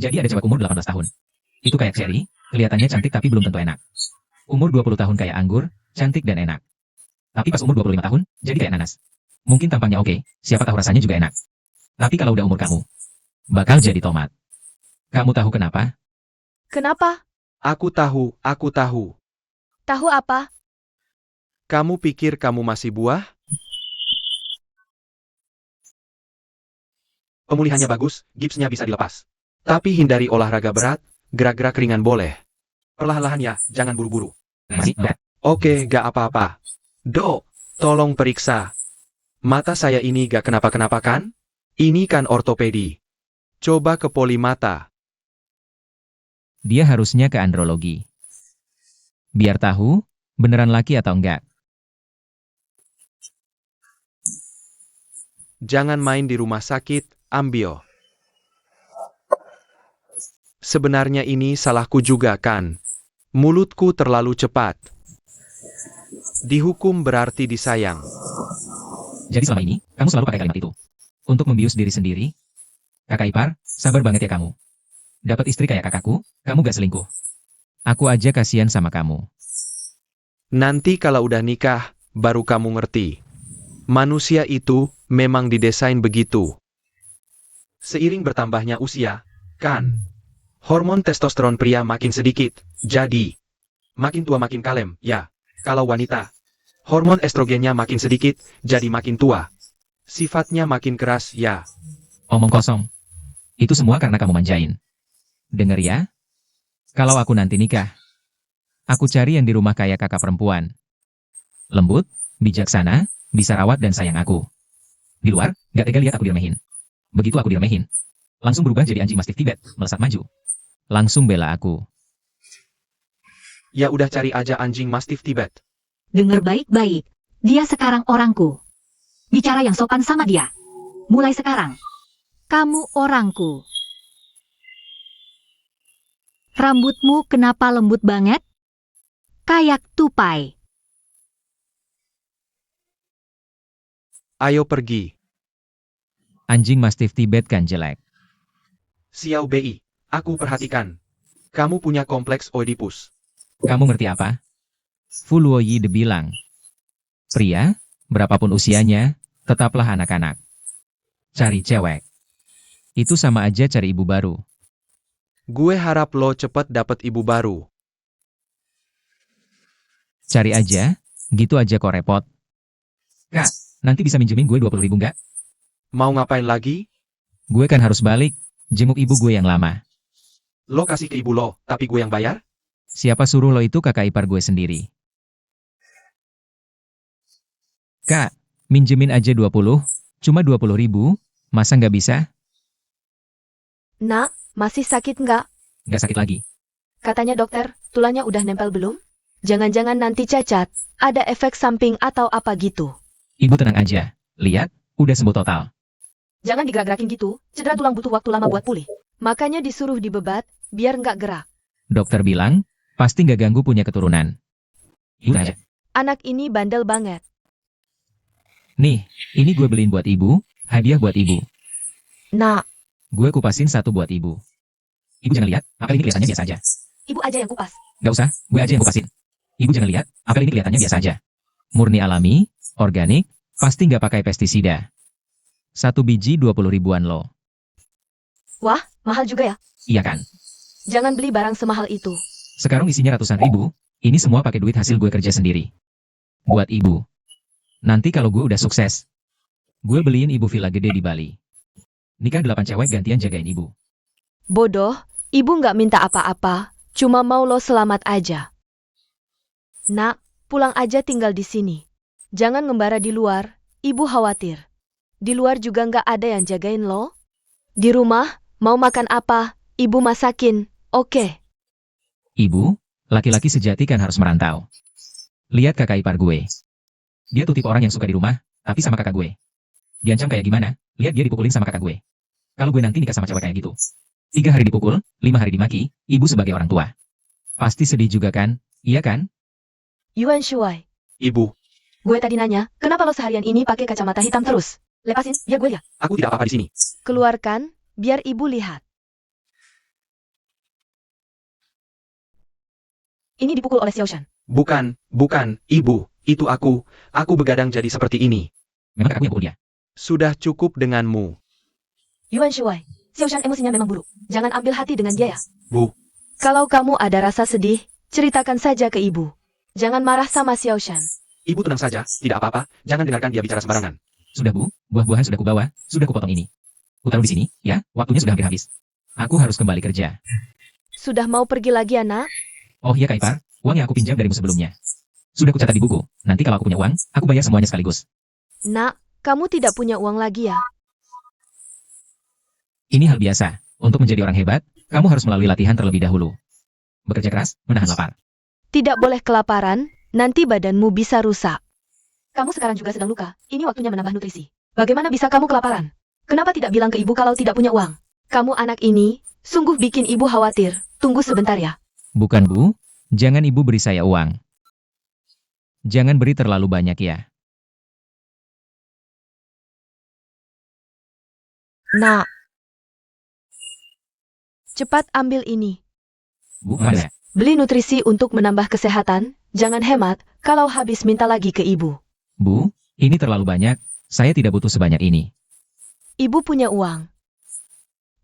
Jadi ada cewek umur 18 tahun. Itu kayak Cherry, kelihatannya cantik tapi belum tentu enak. Umur 20 tahun kayak anggur, cantik dan enak. Tapi pas umur 25 tahun, jadi kayak nanas. Mungkin tampangnya oke, siapa tahu rasanya juga enak. Tapi kalau udah umur kamu, bakal jadi tomat. Kamu tahu kenapa? Kenapa? Aku tahu, aku tahu. Tahu apa? Kamu pikir kamu masih buah? Pemulihannya bagus, gipsnya bisa dilepas. Tapi hindari olahraga berat, gerak-gerak ringan boleh. Perlahan-lahan ya, jangan buru-buru. Masih enggak. Oke, gak apa-apa. Dok, tolong periksa. Mata saya ini gak kenapa-kenapa kan? Ini kan ortopedi. Coba ke poli mata. Dia harusnya ke andrologi. Biar tahu, beneran laki atau enggak. Jangan main di rumah sakit, Ambio. Sebenarnya ini salahku juga kan? Mulutku terlalu cepat. Dihukum berarti disayang. Jadi selama ini, kamu selalu pakai kalimat itu. Untuk membius diri sendiri. Kakak ipar, sabar banget ya kamu. Dapat istri kayak kakakku, kamu gak selingkuh. Aku aja kasihan sama kamu. Nanti kalau udah nikah, baru kamu ngerti. Manusia itu memang didesain begitu. Seiring bertambahnya usia, kan? Hormon testosteron pria makin sedikit, jadi makin tua makin kalem, ya. Kalau wanita, hormon estrogennya makin sedikit, jadi makin tua. Sifatnya makin keras, ya. Omong kosong. Itu semua karena kamu manjain. Dengar ya. Kalau aku nanti nikah, aku cari yang di rumah kayak kakak perempuan. Lembut, bijaksana, bisa rawat dan sayang aku. Di luar, gak tega lihat aku diremehin. Begitu aku diremehin, langsung berubah jadi anjing Mastiff Tibet, melesat maju. Langsung bela aku. Ya udah cari aja anjing Mastiff Tibet. Dengar baik-baik. Dia sekarang orangku. Bicara yang sopan sama dia. Mulai sekarang. Kamu orangku. Rambutmu kenapa lembut banget? Kayak tupai. Ayo pergi. Anjing Mastiff Tibet kan jelek. Xiao Bei, aku perhatikan. Kamu punya kompleks Oedipus. Kamu ngerti apa? Fu Luoyi de bilang. Pria, berapapun usianya, tetaplah anak-anak. Cari cewek. Itu sama aja cari ibu baru. Gue harap lo cepet dapet ibu baru. Cari aja, gitu aja kok repot. Kak, nanti bisa minjemin gue 20.000 nggak? Mau ngapain lagi? Gue kan harus balik, jenguk ibu gue yang lama. Lo kasih ke ibu lo, tapi gue yang bayar? Siapa suruh lo itu kakak ipar gue sendiri. Kak, minjemin aja 20, cuma 20.000, masa nggak bisa? Nak, masih sakit nggak? Nggak sakit lagi. Katanya dokter, tulangnya udah nempel belum? Jangan-jangan nanti cacat, ada efek samping atau apa gitu. Ibu tenang aja, lihat, udah sembuh total. Jangan digerak-gerakin gitu, cedera tulang butuh waktu lama buat pulih. Makanya disuruh dibebat, biar nggak gerak. Dokter bilang, pasti nggak ganggu punya keturunan. Ibu tenang aja. Anak ini bandel banget. Nih, ini gue beliin buat ibu, hadiah buat ibu. Nak, Gue kupasin satu buat ibu. Ibu jangan lihat, apel ini kelihatannya biasa aja. ibu aja yang kupas. Nggak usah, gue aja yang kupasin. Ibu jangan lihat, apel ini kelihatannya biasa aja. Murni alami, organik, pasti nggak pakai pestisida. Satu biji 20 ribuan loh. Wah, mahal juga ya. Iya kan? Jangan beli barang semahal itu. Sekarang isinya ratusan ribu, ini semua pakai duit hasil gue kerja sendiri. Buat ibu. Nanti kalau gue udah sukses, gue beliin ibu villa gede di Bali. Nikah 8 cewek gantian jagain ibu. Bodoh, ibu nggak minta apa-apa, cuma mau lo selamat aja. Nak, pulang aja tinggal di sini. Jangan ngembara di luar, ibu khawatir. Di luar juga nggak ada yang jagain lo. Di rumah, mau makan apa, ibu masakin, oke? Ibu, laki-laki sejati kan harus merantau. Lihat kakak ipar gue. Dia tuh tipe orang yang suka di rumah, tapi sama kakak gue. Diancam kayak gimana, lihat dia dipukulin sama kakak gue. Kalau gue nanti nikah sama cewek kayak gitu, 3 hari dipukul, 5 hari dimaki, ibu sebagai orang tua. Pasti sedih juga kan? Iya kan? Yuan Shuai, Ibu, gue tadi nanya, kenapa lo seharian ini pakai kacamata hitam terus? Lepasin, biar gue lihat. aku tidak apa-apa di sini. Keluarkan, biar ibu lihat. Ini dipukul oleh Xiaoshan. Bukan, Ibu. Itu aku. Aku begadang jadi seperti ini. Memang aku yang pukul dia. Sudah cukup denganmu. Yuan Shuai, Xiaoshan emosinya memang buruk. Jangan ambil hati dengan dia ya. Bu, Kalau kamu ada rasa sedih, ceritakan saja ke ibu. Jangan marah sama Xiaoshan. Ibu tenang saja. Tidak apa-apa. Jangan dengarkan dia bicara sembarangan. Sudah Bu, buah-buahan sudah kubawa, sudah kupotong ini. Kutaruh di sini, ya, waktunya sudah hampir habis. Aku harus kembali kerja. Sudah mau pergi lagi, anak? Oh iya Kak Ipar, uang yang aku pinjam darimu sebelumnya. Sudah kucatat di buku, nanti kalau aku punya uang, aku bayar semuanya sekaligus. Nak, kamu tidak punya uang lagi ya? Ini hal biasa, untuk menjadi orang hebat, kamu harus melalui latihan terlebih dahulu. Bekerja keras, menahan lapar. Tidak boleh kelaparan, nanti badanmu bisa rusak. Kamu sekarang juga sedang luka, ini waktunya menambah nutrisi. Bagaimana bisa kamu kelaparan? Kenapa tidak bilang ke ibu kalau tidak punya uang? Kamu anak ini, sungguh bikin ibu khawatir. Tunggu sebentar ya. Bukan Bu, jangan ibu beri saya uang. Jangan beri terlalu banyak ya. Nak. Cepat ambil ini. Bu, mana? Beli nutrisi untuk menambah kesehatan, jangan hemat, kalau habis minta lagi ke ibu. Bu, ini terlalu banyak, saya tidak butuh sebanyak ini. Ibu punya uang.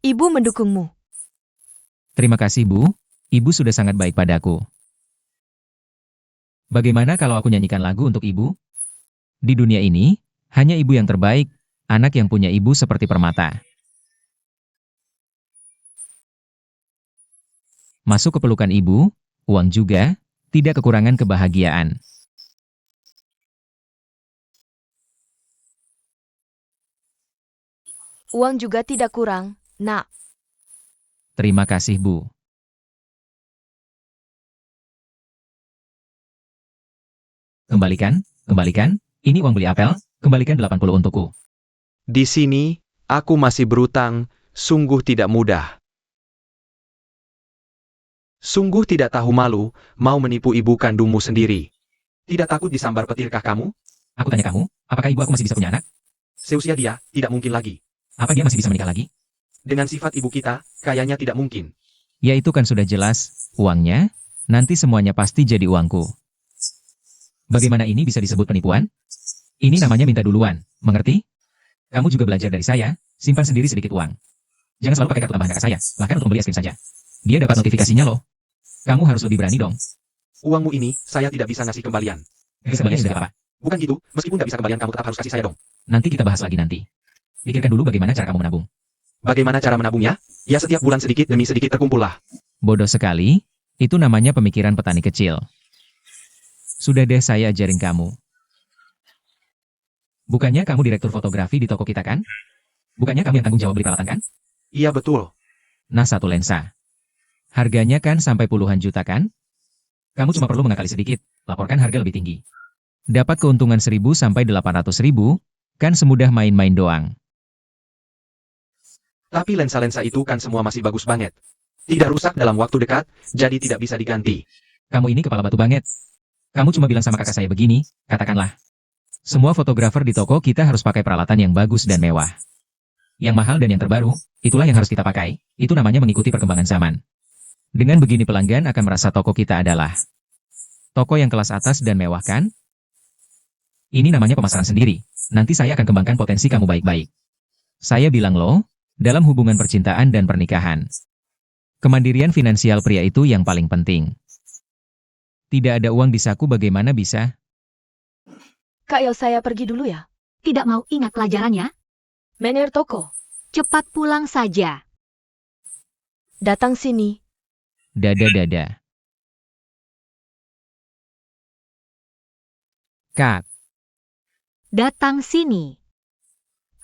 Ibu mendukungmu. Terima kasih Bu, ibu sudah sangat baik padaku. Bagaimana kalau aku nyanyikan lagu untuk ibu? Di dunia ini, hanya ibu yang terbaik, anak yang punya ibu seperti permata. Masuk ke pelukan ibu, uang juga, tidak kekurangan kebahagiaan. Uang juga tidak kurang, nak. Terima kasih Bu. Kembalikan, ini uang beli apel, kembalikan 80 untukku. Di sini, aku masih berutang, sungguh tidak mudah. Sungguh tidak tahu malu, mau menipu ibu kandungmu sendiri. Tidak takut disambar petirkah kamu? Aku tanya kamu, apakah ibu aku masih bisa punya anak? Seusia dia, tidak mungkin lagi. Apa dia masih bisa menikah lagi? Dengan sifat ibu kita, kayaknya tidak mungkin. Ya itu kan sudah jelas, uangnya, nanti semuanya pasti jadi uangku. Bagaimana ini bisa disebut penipuan? Ini namanya minta duluan, mengerti? Kamu juga belajar dari saya, simpan sendiri sedikit uang. Jangan selalu pakai kartu tambahan kakak saya, bahkan untuk membeli es krim saja. Dia dapat notifikasinya loh. Kamu harus lebih berani dong. Uangmu ini, saya tidak bisa ngasih kembalian. Kembalian sudah apa? Bukan gitu, meskipun nggak bisa kembalian kamu tetap harus kasih saya dong. Nanti kita bahas lagi nanti. Pikirkan dulu bagaimana cara kamu menabung. Bagaimana cara menabungnya? Ya setiap bulan sedikit demi sedikit terkumpullah. Bodoh sekali, itu namanya pemikiran petani kecil. Sudah deh saya ajarin kamu. Bukannya kamu direktur fotografi di toko kita kan? Bukannya kamu yang tanggung jawab beli peralatan kan? Iya betul. Nah satu lensa. Harganya kan sampai puluhan juta kan? Kamu cuma perlu mengakali sedikit, laporkan harga lebih tinggi. Dapat keuntungan 1.000 sampai 800.000, kan semudah main-main doang. Tapi lensa-lensa itu kan semua masih bagus banget. Tidak rusak dalam waktu dekat, jadi tidak bisa diganti. Kamu ini kepala batu banget. Kamu cuma bilang sama kakak saya begini, katakanlah. Semua fotografer di toko kita harus pakai peralatan yang bagus dan mewah. Yang mahal dan yang terbaru, itulah yang harus kita pakai. Itu namanya mengikuti perkembangan zaman. Dengan begini pelanggan akan merasa toko kita adalah toko yang kelas atas dan mewah kan? Ini namanya pemasaran sendiri. Nanti saya akan kembangkan potensi kamu baik-baik. Saya bilang loh, dalam hubungan percintaan dan pernikahan, kemandirian finansial pria itu yang paling penting. Tidak ada uang di saku bagaimana bisa? Kak Yo, saya pergi dulu ya. Tidak mau ingat pelajarannya? Mener toko, Cepat pulang saja. datang sini. Dada-dada. Kak, Datang sini.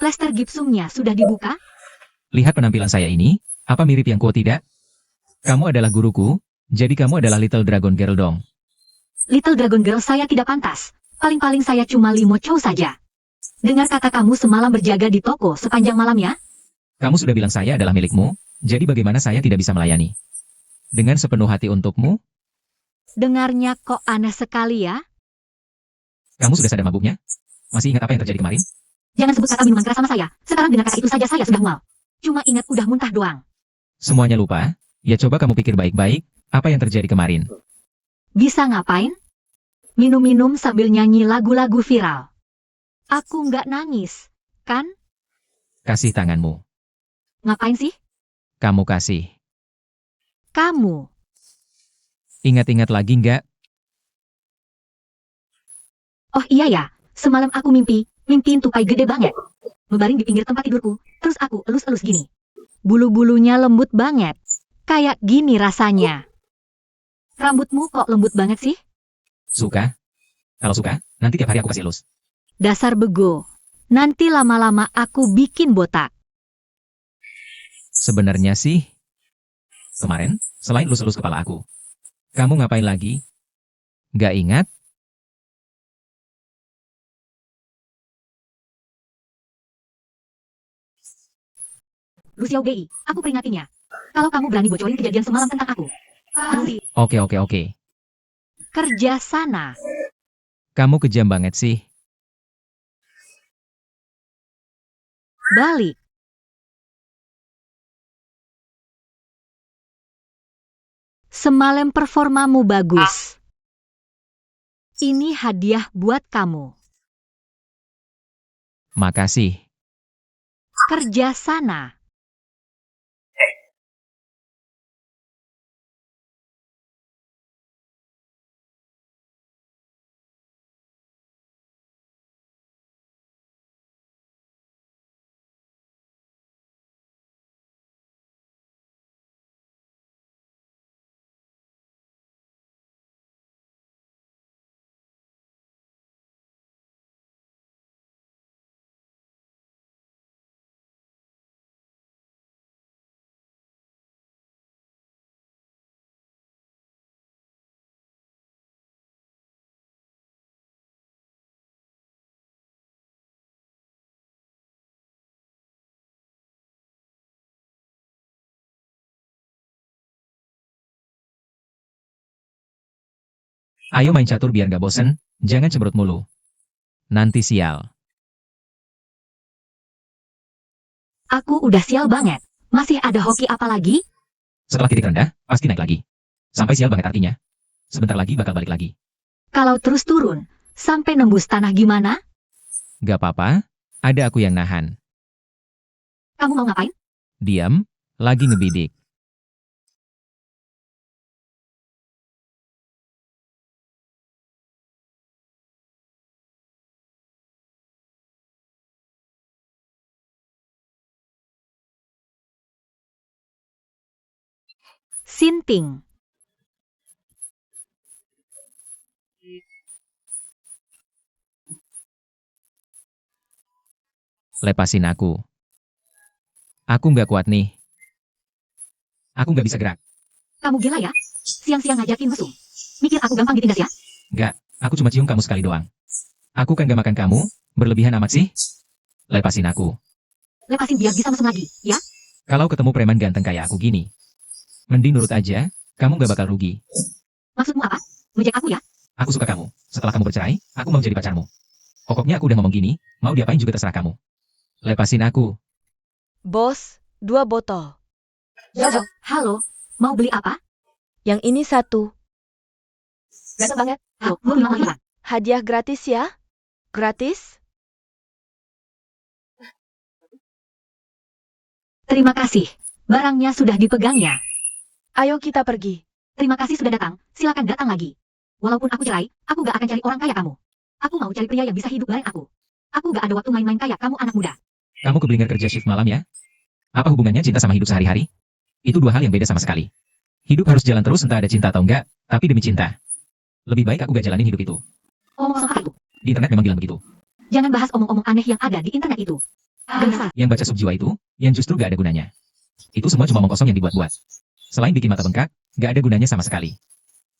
Plester gipsumnya sudah dibuka? lihat penampilan saya ini, apa mirip yang kuo tidak? Kamu adalah guruku, jadi kamu adalah Little Dragon Girl dong. Little Dragon Girl saya tidak pantas. Paling-paling saya cuma Limo Chow saja. Dengar kata kamu semalam berjaga di toko sepanjang malam ya? Kamu sudah bilang saya adalah milikmu, jadi bagaimana saya tidak bisa melayani? Dengan sepenuh hati untukmu, Dengarnya kok aneh sekali ya. kamu sudah sadar mabuknya? Masih ingat apa yang terjadi kemarin? Jangan sebut kata minuman keras sama saya. Sekarang dengan kata itu saja saya sudah mual. Cuma ingat udah muntah doang. Semuanya lupa? Ya coba kamu pikir baik-baik, apa yang terjadi kemarin? Bisa ngapain? Minum-minum sambil nyanyi lagu-lagu viral. Aku nggak nangis, kan? Kasih tanganmu. Ngapain sih? Kamu kasih. Kamu. Ingat-ingat lagi nggak? Oh iya ya, semalam aku mimpiin tupai gede banget. Berbaring di pinggir tempat tidurku, terus aku elus-elus gini. Bulu-bulunya lembut banget. Kayak gini rasanya. Rambutmu kok lembut banget sih? Suka? Kalau suka, nanti tiap hari aku kasih elus. Dasar bego. Nanti lama-lama aku bikin botak. Sebenarnya sih, kemarin, selain elus-elus kepala aku, kamu ngapain lagi? Nggak ingat? Lucio Bei, aku peringatinya. Kalau kamu berani bocorin kejadian semalam tentang aku. Nanti Oke. kerja sana. Kamu kejam banget sih. Balik. Semalam performamu bagus. Ini hadiah buat kamu. Makasih. Kerja sana. Ayo main catur biar nggak bosen, jangan cemberut mulu. Nanti sial. Aku udah sial banget. Masih ada hoki apa lagi? Setelah titik rendah, pasti naik lagi. Sampai sial banget artinya. Sebentar lagi bakal balik lagi. Kalau terus turun, sampai nembus tanah gimana? Gak apa-apa, ada aku yang nahan. Kamu mau ngapain? Diam, lagi ngebidik. Sinting. Lepasin aku. Aku nggak kuat nih. Aku nggak bisa gerak. Kamu gila ya? Siang-siang ngajakin mesum. Mikir aku gampang ditindas ya? Nggak, aku cuma cium kamu sekali doang. Aku kan gak makan kamu, berlebihan amat sih. Lepasin aku. Lepasin biar bisa mesum lagi, ya? Kalau ketemu preman ganteng kayak aku gini, mending nurut aja, kamu gak bakal rugi. Maksudmu apa? Ngejek aku ya? Aku suka kamu. Setelah kamu bercerai, aku mau jadi pacarmu. Pokoknya aku udah ngomong gini, mau diapain juga terserah kamu. Lepasin aku. Bos, 2 botol. Jojo, halo. Mau beli apa? Yang ini 1. Ganteng banget. Halo, mau 5 lagi. Hadiah gratis ya? Gratis? Terima kasih. Barangnya sudah dipegangnya. Ayo kita pergi. Terima kasih sudah datang. Silakan datang lagi. Walaupun aku cerai, aku gak akan cari orang kayak kamu. Aku mau cari pria yang bisa hidup bareng aku. Aku gak ada waktu main-main kayak kamu anak muda. Kamu keblinger kerja shift malam ya? Apa hubungannya cinta sama hidup sehari-hari? Itu 2 hal yang beda sama sekali. Hidup harus jalan terus entah ada cinta atau enggak, tapi demi cinta. Lebih baik aku gak jalanin hidup itu. Omong kosong apa itu? Di internet memang bilang begitu. Jangan bahas omong-omong aneh yang ada di internet itu. Gelisah. Yang baca subjiwa itu, yang justru gak ada gunanya. Itu semua cuma omong kosong yang dibuat-buat. Selain bikin mata bengkak, gak ada gunanya sama sekali.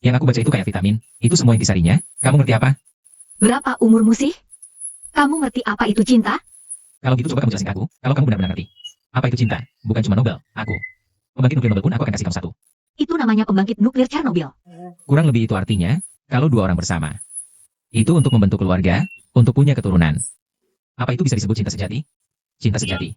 Yang aku baca itu kayak vitamin, itu semua intisarinya, kamu ngerti apa? Berapa umurmu sih? Kamu ngerti apa itu cinta? Kalau gitu coba kamu jelasin ke aku, kalau kamu benar-benar ngerti. Apa itu cinta? Bukan cuma Nobel, aku. Pembangkit nuklir Nobel pun aku akan kasih kamu satu. Itu namanya pembangkit nuklir Chernobyl. Kurang lebih itu artinya, kalau dua orang bersama. Itu untuk membentuk keluarga, untuk punya keturunan. Apa itu bisa disebut cinta sejati? Cinta sejati.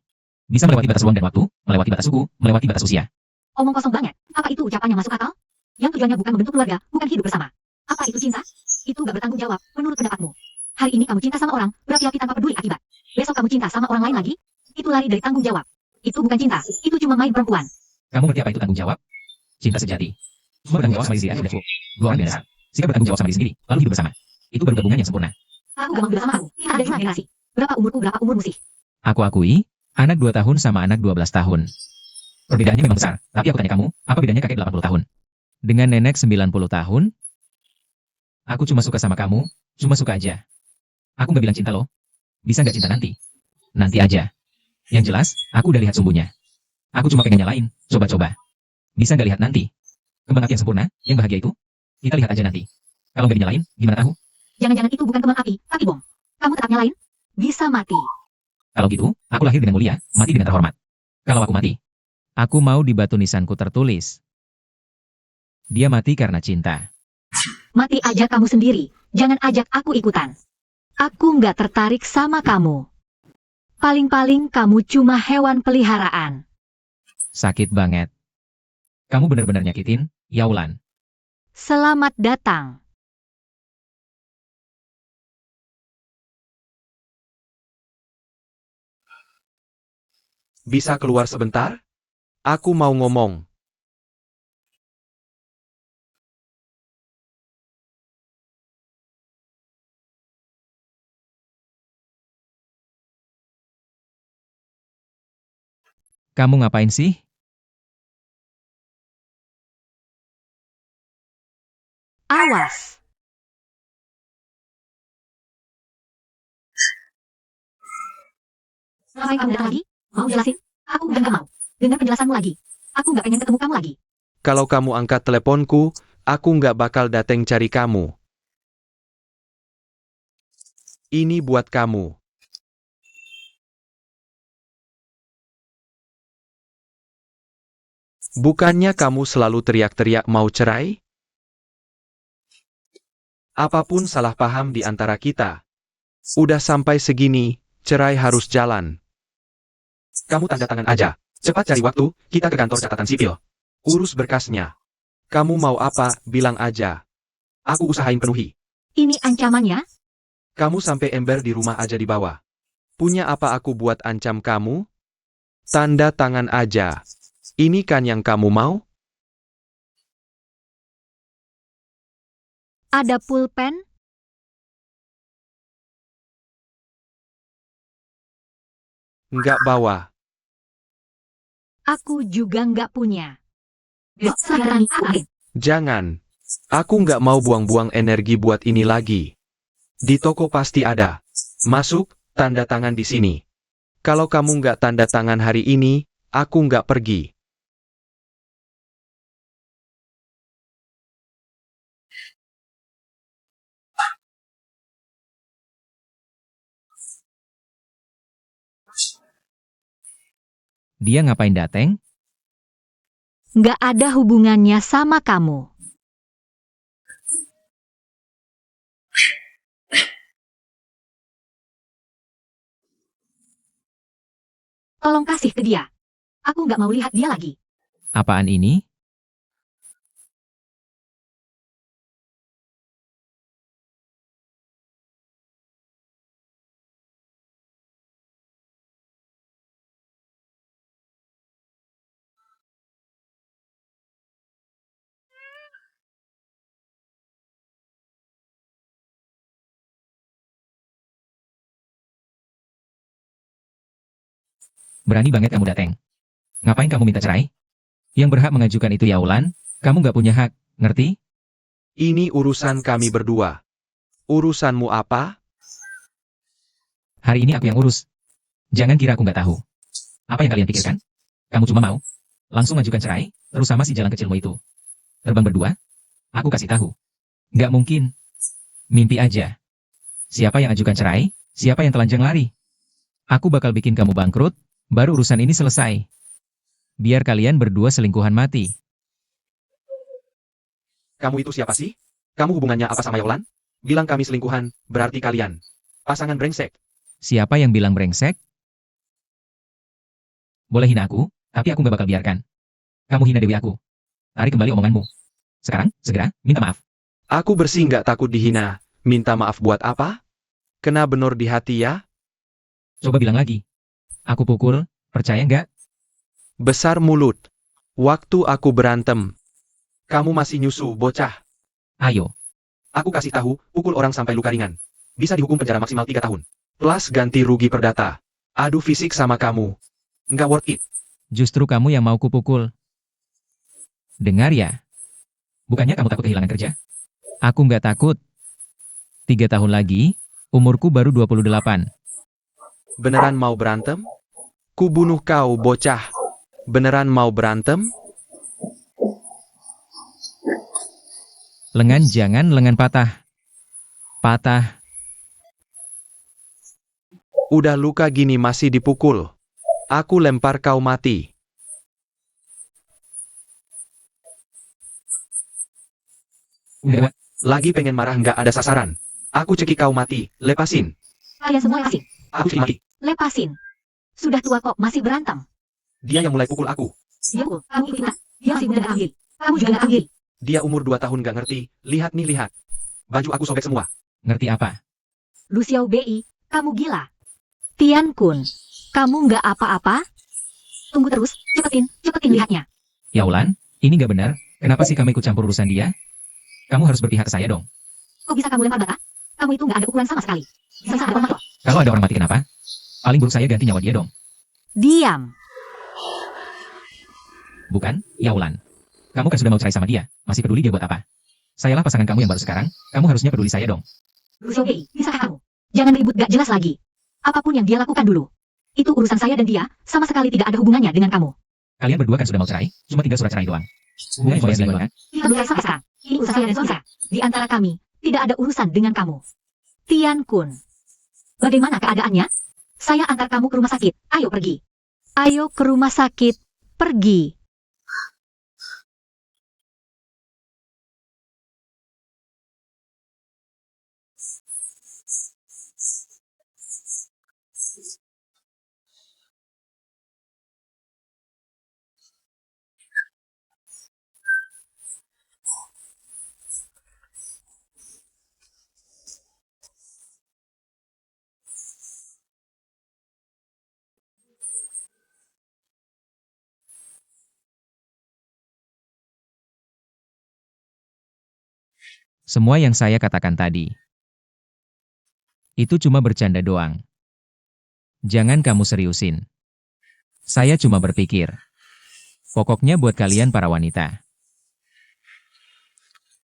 Bisa melewati batas ruang dan waktu, melewati batas suku, melewati batas usia. Omong kosong banget. Apa itu ucapannya masuk akal? Yang tujuannya bukan membentuk keluarga, bukan hidup bersama. Apa itu cinta? Itu gak bertanggung jawab, menurut pendapatmu. Hari ini kamu cinta sama orang, berapi-api tanpa peduli akibat. Besok kamu cinta sama orang lain lagi, itu lari dari tanggung jawab. Itu bukan cinta, itu cuma main perempuan. Kamu ngerti apa itu tanggung jawab? Cinta sejati. Semua bertanggung jawab sama diri sendiri. Dua orang biasa. Sikap bertanggung jawab sama diri sendiri, lalu hidup bersama. Itu baru gabungan yang sempurna. Aku gak mau hidup sama aku, kita ada 5 generasi. Berapa umurku, berapa umurmu sih? Aku akui, anak 2 tahun sama anak 12 tahun. Perbedaannya memang besar, tapi aku tanya kamu, apa bedanya kakek 80 tahun? Dengan nenek 90 tahun? Aku cuma suka sama kamu, cuma suka aja. Aku nggak bilang cinta loh. Bisa nggak cinta nanti? Nanti aja. Yang jelas, aku udah lihat sumbunya. Aku cuma pengen nyalain, coba-coba. Bisa nggak lihat nanti? Kembang api yang sempurna, yang bahagia itu? Kita lihat aja nanti. Kalau nggak dinyalain, gimana tahu? Jangan-jangan itu bukan kembang api, tapi bom. Kamu tetap nyalain? Bisa mati. Kalau gitu, aku lahir dengan mulia, mati dengan terhormat. Kalau aku mati, aku mau di batu nisanku tertulis. Dia mati karena cinta. Mati aja kamu sendiri, jangan ajak aku ikutan. Aku nggak tertarik sama kamu. Paling-paling kamu cuma hewan peliharaan. Sakit banget. Kamu benar-benar nyakitin, Yaulan. Selamat datang. Bisa keluar sebentar? Aku mau ngomong. Kamu ngapain sih? Awas. Ngapain kamu datang lagi? Mau jelasin? Aku udah gak mau. Dengar penjelasanmu lagi. Aku nggak pengen ketemu kamu lagi. Kalau kamu angkat teleponku, aku nggak bakal dateng cari kamu. Ini buat kamu. Bukannya kamu selalu teriak-teriak mau cerai? Apapun salah paham di antara kita. Udah sampai segini, cerai harus jalan. Kamu tanda tangan aja. Cepat cari waktu, kita ke kantor catatan sipil. Urus berkasnya. Kamu mau apa, bilang aja. Aku usahain penuhi. Ini ancamannya? Kamu sampai ember di rumah aja dibawa. Punya apa aku buat ancam kamu? Tanda tangan aja. Ini kan yang kamu mau? Ada pulpen? Nggak bawa. Aku juga nggak punya. Berani, Jangan. Aku nggak mau buang-buang energi buat ini lagi. Di toko pasti ada. Masuk, tanda tangan di sini. Kalau kamu nggak tanda tangan hari ini, aku nggak pergi. Dia ngapain dateng? Nggak ada hubungannya sama kamu. Tolong kasih ke dia. Aku nggak mau lihat dia lagi. Apaan ini? Berani banget kamu dateng. Ngapain kamu minta cerai? Yang berhak mengajukan itu Yaulan, kamu nggak punya hak, ngerti? Ini urusan kami berdua. Urusanmu apa? Hari ini aku yang urus. Jangan kira aku nggak tahu. Apa yang kalian pikirkan? Kamu cuma mau? Langsung ajukan cerai, terus sama si jalan kecilmu itu. Terbang berdua? Aku kasih tahu. Nggak mungkin. Mimpi aja. Siapa yang ajukan cerai? Siapa yang telanjang lari? Aku bakal bikin kamu bangkrut, Baru urusan ini selesai. Biar kalian berdua selingkuhan mati. Kamu itu siapa sih? Kamu hubungannya apa sama Yolan? Bilang kami selingkuhan, berarti kalian pasangan brengsek. Siapa yang bilang brengsek? Boleh hina aku, tapi aku gak bakal biarkan. Kamu hina Dewi aku. Tarik kembali omonganmu. Sekarang, segera, minta maaf. Aku bersih nggak takut dihina. Minta maaf buat apa? Kena benor di hati ya? Coba bilang lagi. Aku pukul, percaya nggak? Besar mulut. Waktu aku berantem. Kamu masih nyusu, bocah. Ayo, Aku kasih tahu, pukul orang sampai luka ringan. Bisa dihukum penjara maksimal 3 tahun. Plus ganti rugi perdata. Adu fisik sama kamu. Nggak worth it. justru kamu yang mau kupukul. Dengar ya. Bukannya kamu takut kehilangan kerja? Aku nggak takut. 3 tahun lagi, umurku baru 28. Beneran mau berantem? Ku bunuh kau, bocah. Beneran mau berantem? Lengan jangan lengan patah. Patah. Udah luka gini masih dipukul. Aku lempar kau mati. Udah, Lagi pengen marah nggak ada sasaran. Aku cekik kau mati, lepasin. Kalian semua lepasin. Aku cekik mati. Lepasin. Sudah tua kok masih berantem. Dia yang mulai pukul aku. Dia pukul, kamu ikut fitnah. Dia masih muda dan ambil. Kamu juga nggak ambil. Dia umur 2 tahun nggak ngerti. Lihat nih, lihat. Baju aku sobek semua. ngerti apa? Lu Xiao Bei, kamu gila. Tian Kun, kamu nggak apa-apa? Tunggu terus, cepetin lihatnya. Yaulan, ini nggak benar. Kenapa sih kamu ikut campur urusan dia? Kamu harus berpihak ke saya dong. Kok bisa kamu lempar bata? Kamu itu nggak ada ukuran sama sekali. Bisa ada orang mati. Kalau ada orang mati kenapa? Paling buruk saya ganti nyawa dia dong. Diam. Bukan, Yaulan. Kamu kan sudah mau cerai sama dia. Masih peduli dia buat apa? Sayalah pasangan kamu yang baru sekarang. Kamu harusnya peduli saya dong. Lu Xiao Bei, bisakah kamu? Jangan ribut gak jelas lagi. Apapun yang dia lakukan dulu. Itu urusan saya dan dia, sama sekali tidak ada hubungannya dengan kamu. Kalian berdua kan sudah mau cerai. Cuma tinggal surat cerai doang. Hubungannya cuma yang kan? Kita belum sampai sekarang. Ini urusan saya dan suami saya. Di antara kami, tidak ada urusan dengan kamu. Tian Kun, bagaimana keadaannya? Saya antar kamu ke rumah sakit. Ayo pergi. Ayo ke rumah sakit. Pergi. Semua yang saya katakan tadi. Itu cuma bercanda doang. Jangan kamu seriusin. Saya cuma berpikir. Pokoknya buat kalian para wanita.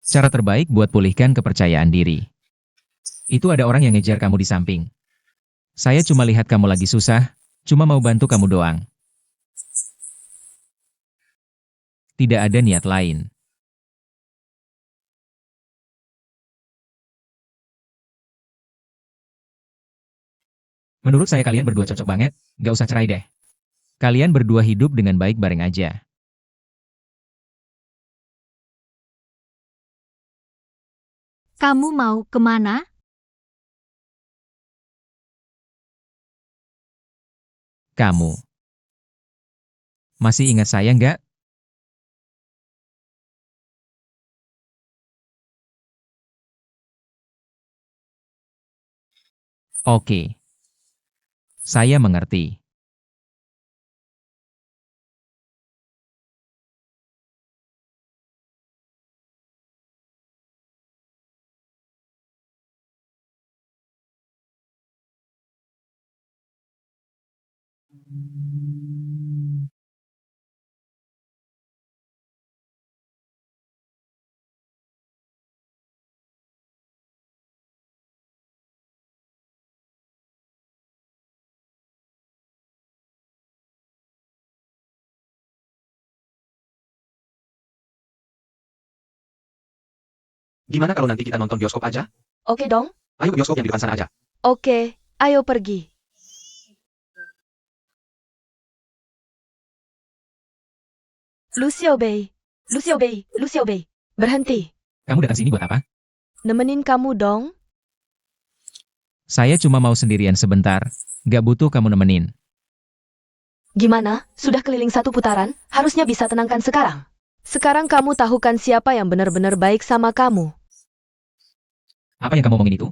Cara terbaik buat pulihkan kepercayaan diri. Itu ada orang yang ngejar kamu di samping. Saya cuma lihat kamu lagi susah, cuma mau bantu kamu doang. Tidak ada niat lain. Menurut saya kalian berdua cocok banget, gak usah cerai deh. Kalian berdua hidup dengan baik bareng aja. Kamu mau kemana? Kamu. Masih ingat saya nggak? Oke. Saya mengerti. Gimana kalau nanti kita nonton bioskop aja? Oke dong. Ayo ke bioskop yang di depan sana aja. Oke, ayo pergi. Lucio Bei. Lucio Bei. Lucio Bei. Berhenti. Kamu datang sini buat apa? Nemenin kamu dong. Saya cuma mau sendirian sebentar. Gak butuh kamu nemenin. Gimana? Sudah keliling satu putaran, harusnya bisa tenangkan sekarang. Sekarang kamu tahu kan siapa yang benar-benar baik sama kamu. Apa yang kamu omongin itu?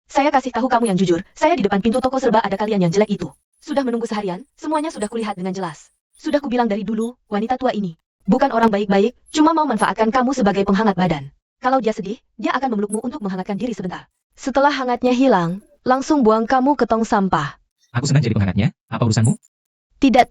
Saya kasih tahu kamu yang jujur, saya di depan pintu toko serba ada kalian yang jelek itu. Sudah menunggu seharian, semuanya sudah kulihat dengan jelas. Sudah kubilang dari dulu, wanita tua ini bukan orang baik-baik, cuma mau manfaatkan kamu sebagai penghangat badan. Kalau dia sedih, dia akan memelukmu untuk menghangatkan diri sebentar. Setelah hangatnya hilang, langsung buang kamu ke tong sampah. Aku senang jadi penghangatnya. Apa urusanmu? Tidak,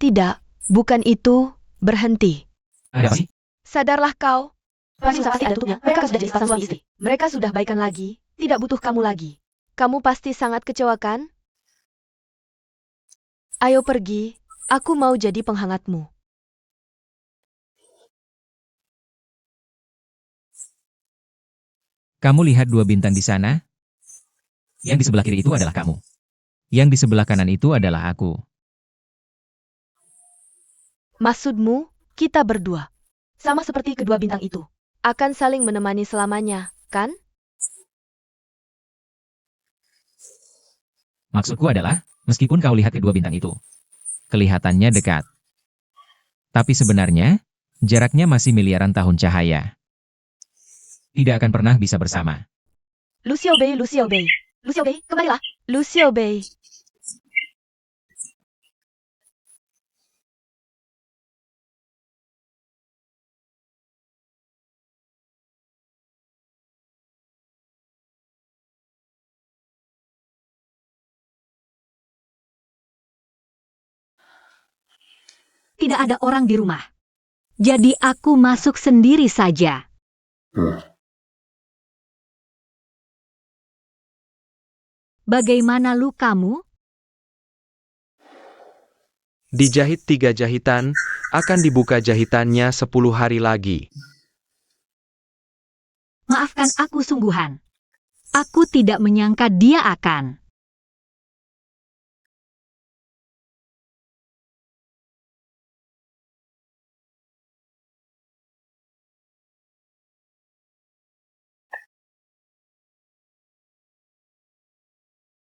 bukan itu, berhenti. Ada apa sih? Sadarlah kau. Pasti ada tutupnya, mereka sudah jadi sepasang suami istri. Mereka sudah baikan lagi, tidak butuh kamu lagi. Kamu pasti sangat kecewa kan? Ayo pergi, aku mau jadi penghangatmu. Kamu lihat 2 bintang di sana? Yang di sebelah kiri itu adalah kamu. Yang di sebelah kanan itu adalah aku. Maksudmu, kita berdua, sama seperti kedua bintang itu, akan saling menemani selamanya, kan? Maksudku adalah, meskipun kau lihat kedua bintang itu, kelihatannya dekat. Tapi sebenarnya, jaraknya masih miliaran tahun cahaya. Tidak akan pernah bisa bersama. Lucio Bei, Lucio Bei. Lucio Bei, kembalilah. Lucio Bei. Tidak ada orang di rumah. Jadi aku masuk sendiri saja. Bagaimana lukamu? Dijahit 3 jahitan, akan dibuka jahitannya 10 hari lagi. Maafkan aku sungguhan. Aku tidak menyangka dia akan.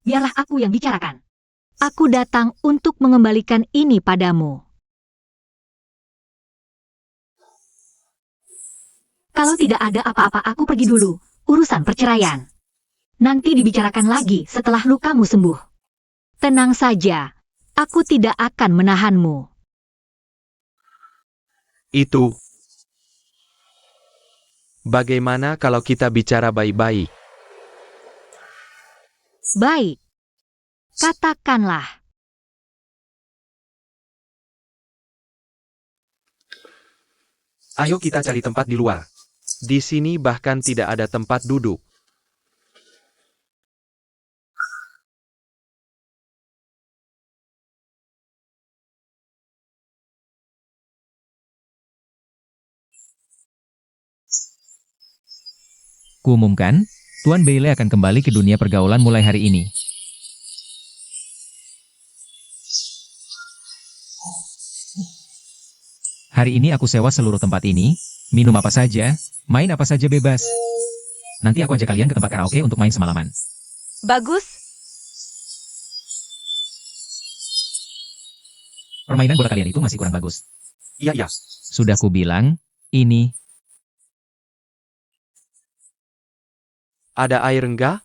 Biarlah aku yang bicarakan. Aku datang untuk mengembalikan ini padamu. Kalau tidak ada apa-apa aku pergi dulu. Urusan perceraian. Nanti dibicarakan lagi setelah lukamu sembuh. Tenang saja. Aku tidak akan menahanmu. Itu. Bagaimana kalau kita bicara baik-baik? Baik. Katakanlah. Ayo kita cari tempat di luar. Di sini bahkan tidak ada tempat duduk. Kuumumkan, Tuan Bailey akan kembali ke dunia pergaulan mulai hari ini. Hari ini aku sewa seluruh tempat ini, minum apa saja, main apa saja bebas. Nanti aku ajak kalian ke tempat karaoke untuk main semalaman. Bagus. Permainan bola kalian itu masih kurang bagus. Iya. Sudah kubilang, ini, Ada air enggak?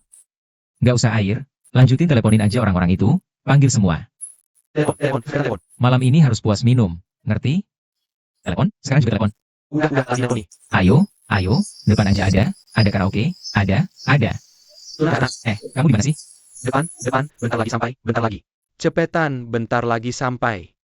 nggak usah air, lanjutin teleponin aja orang-orang itu, panggil semua. Telepon. Malam ini harus puas minum, ngerti? Telepon, sekarang juga telepon. Udah, kasih telepon nih. Ayo, depan aja ada karaoke, ada. Sudah. Kamu di mana sih? Depan, bentar lagi sampai, bentar lagi. Cepetan, bentar lagi sampai.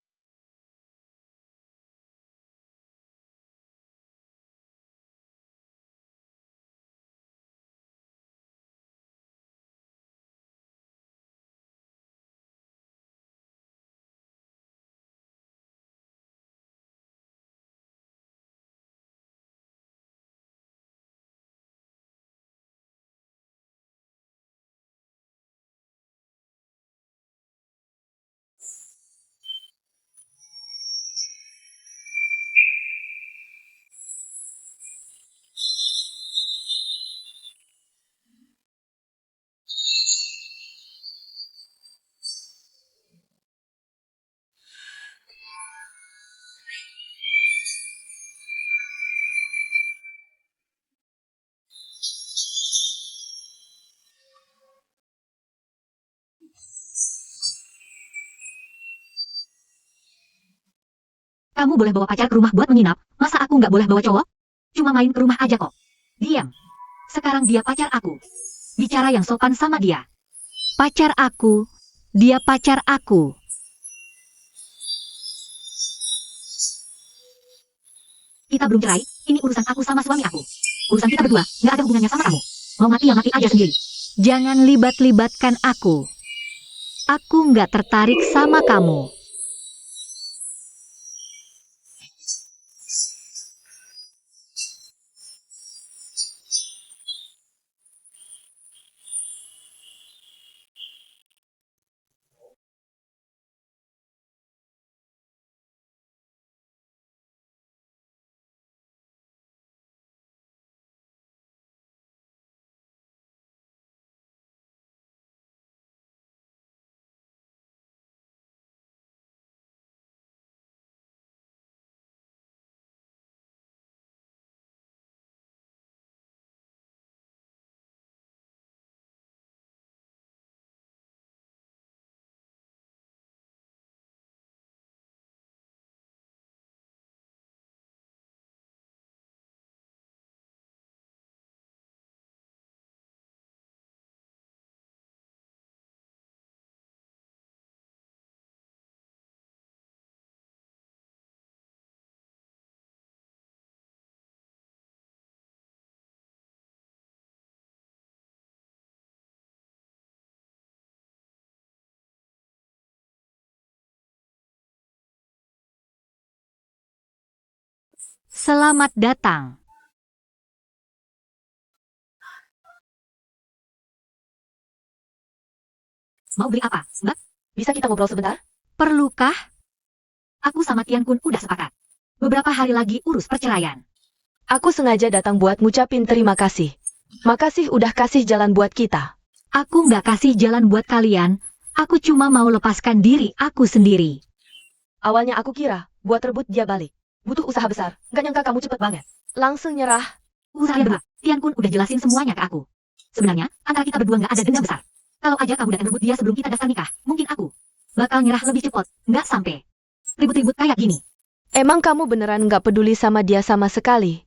Kamu boleh bawa pacar ke rumah buat menginap, masa aku nggak boleh bawa cowok? Cuma main ke rumah aja kok. Diam. Sekarang dia pacar aku. Bicara yang sopan sama dia. Pacar aku. Dia pacar aku. Kita belum cerai, ini urusan aku sama suami aku. Urusan kita berdua, nggak ada hubungannya sama kamu. Mau mati ya mati aja sendiri. Jangan libat-libatkan aku. Aku nggak tertarik sama kamu. Selamat datang. Mau beli apa, Mbak? Bisa kita ngobrol sebentar? Perlukah? Aku sama Tian Kun udah sepakat. Beberapa hari lagi urus perceraian. Aku sengaja datang buat ngucapin terima kasih. Makasih udah kasih jalan buat kita. Aku nggak kasih jalan buat kalian. Aku cuma mau lepaskan diri aku sendiri. Awalnya aku kira, buat rebut dia balik. Butuh usaha besar, gak nyangka kamu cepet banget. Langsung nyerah. Usaha berdua. Tian Kun udah jelasin semuanya ke aku. Sebenarnya, antara kita berdua nggak ada dendam besar. Kalau aja kamu datang rebut dia sebelum kita daftar nikah, mungkin aku bakal nyerah lebih cepat. Nggak sampai ribut-ribut kayak gini. Emang kamu beneran gak peduli sama dia sama sekali?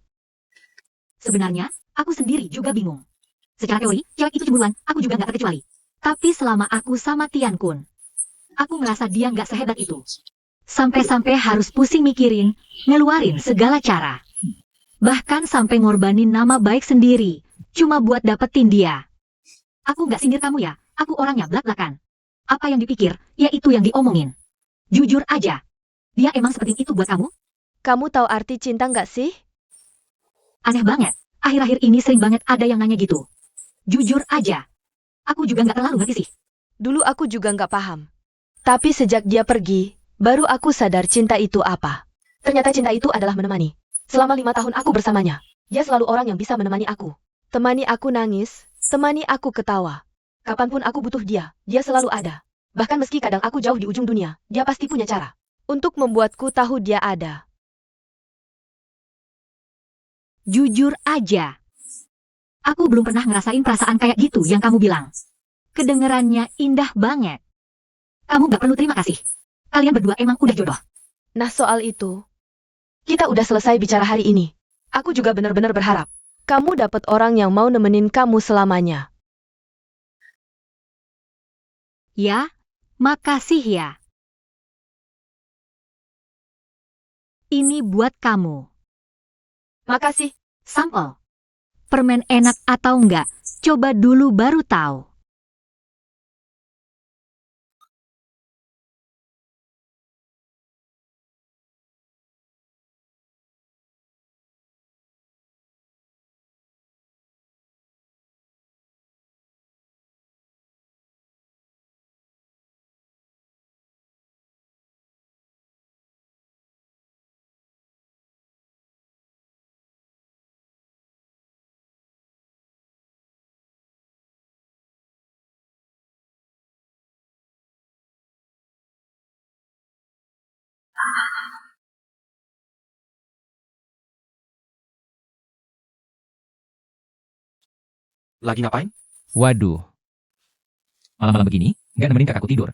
Sebenarnya, aku sendiri juga bingung. Secara teori, cewek itu cemburuan, aku juga nggak terkecuali. Tapi selama aku sama Tian Kun, aku ngerasa dia nggak sehebat itu. Sampai-sampai harus pusing mikirin, ngeluarin segala cara. Bahkan sampai ngorbanin nama baik sendiri, cuma buat dapetin dia. Aku nggak sindir kamu ya, aku orangnya blak-blakan. Apa yang dipikir, ya itu yang diomongin. Jujur aja, dia emang seperti itu buat kamu? Kamu tahu arti cinta gak sih? Aneh banget, akhir-akhir ini sering banget ada yang nanya gitu. Jujur aja, aku juga nggak terlalu ngerti sih. Dulu aku juga gak paham. Tapi sejak dia pergi, baru aku sadar cinta itu apa. Ternyata cinta itu adalah menemani. Selama 5 tahun aku bersamanya, dia selalu orang yang bisa menemani aku. Temani aku nangis, temani aku ketawa. Kapanpun aku butuh dia, dia selalu ada. Bahkan meski kadang aku jauh di ujung dunia, dia pasti punya cara untuk membuatku tahu dia ada. Jujur aja, aku belum pernah ngerasain perasaan kayak gitu yang kamu bilang. Kedengerannya indah banget. Kamu gak perlu terima kasih. Kalian berdua emang udah jodoh. Nah soal itu, kita udah selesai bicara hari ini. Aku juga benar-benar berharap kamu dapat orang yang mau nemenin kamu selamanya. Ya, makasih ya. Ini buat kamu. Makasih. Sampel. Permen enak atau enggak? Coba dulu baru tahu. Lagi ngapain? Waduh. Malam-malam begini, nggak nemenin kakakku tidur.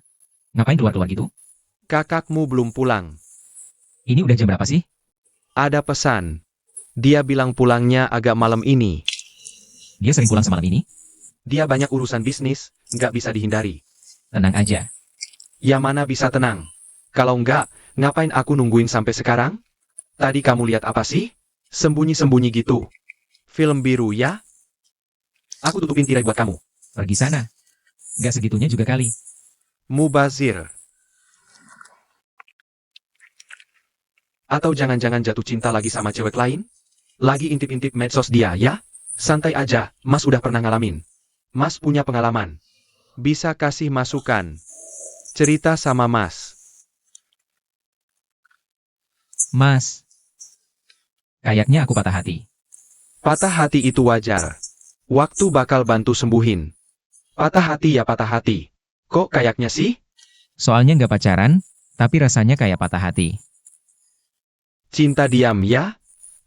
Ngapain keluar-keluar gitu? Kakakmu belum pulang. Ini udah jam berapa sih? Ada pesan. Dia bilang pulangnya agak malam ini. Dia sering pulang semalam ini? Dia banyak urusan bisnis, nggak bisa dihindari. Tenang aja. Ya mana bisa tenang. Kalau nggak, ngapain aku nungguin sampai sekarang? Tadi kamu lihat apa sih? Sembunyi-sembunyi gitu. Film biru ya? Aku tutupin tirai buat kamu. Pergi sana. Gak segitunya juga kali. Mubazir. Atau jangan-jangan jatuh cinta lagi sama cewek lain? Lagi intip-intip medsos dia ya? Santai aja, Mas udah pernah ngalamin. Mas punya pengalaman. Bisa kasih masukan. Cerita sama Mas. Mas. Kayaknya aku patah hati. Patah hati itu wajar. Waktu bakal bantu sembuhin. Patah hati ya patah hati. Kok kayaknya sih? Soalnya nggak pacaran, tapi rasanya kayak patah hati. Cinta diam ya?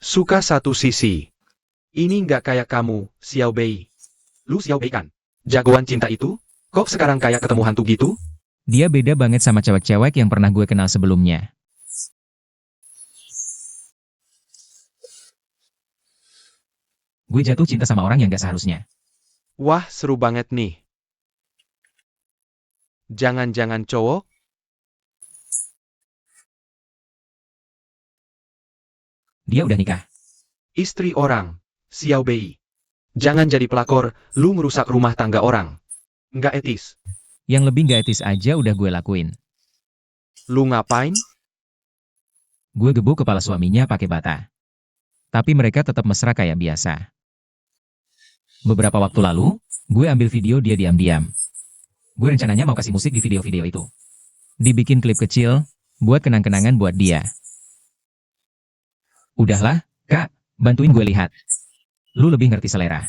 Suka satu sisi. Ini nggak kayak kamu, Xiao Bei. Lu Xiao Bei kan? Jagoan cinta itu? Kok sekarang kayak ketemu hantu gitu? Dia beda banget sama cewek-cewek yang pernah gue kenal sebelumnya. Gue jatuh cinta sama orang yang gak seharusnya. Wah, seru banget nih. Jangan-jangan cowok? Dia udah nikah. Istri orang. Xiao Bei. Jangan jadi pelakor, lu ngerusak rumah tangga orang. Nggak etis. Yang lebih gak etis aja udah gue lakuin. Lu ngapain? Gue gebuk kepala suaminya pakai bata. Tapi mereka tetap mesra kayak biasa. Beberapa waktu lalu, gue ambil video dia diam-diam. Gue rencananya mau kasih musik di video-video itu. Dibikin klip kecil, buat kenang-kenangan buat dia. Udahlah, Kak, bantuin gue lihat. Lu lebih ngerti selera.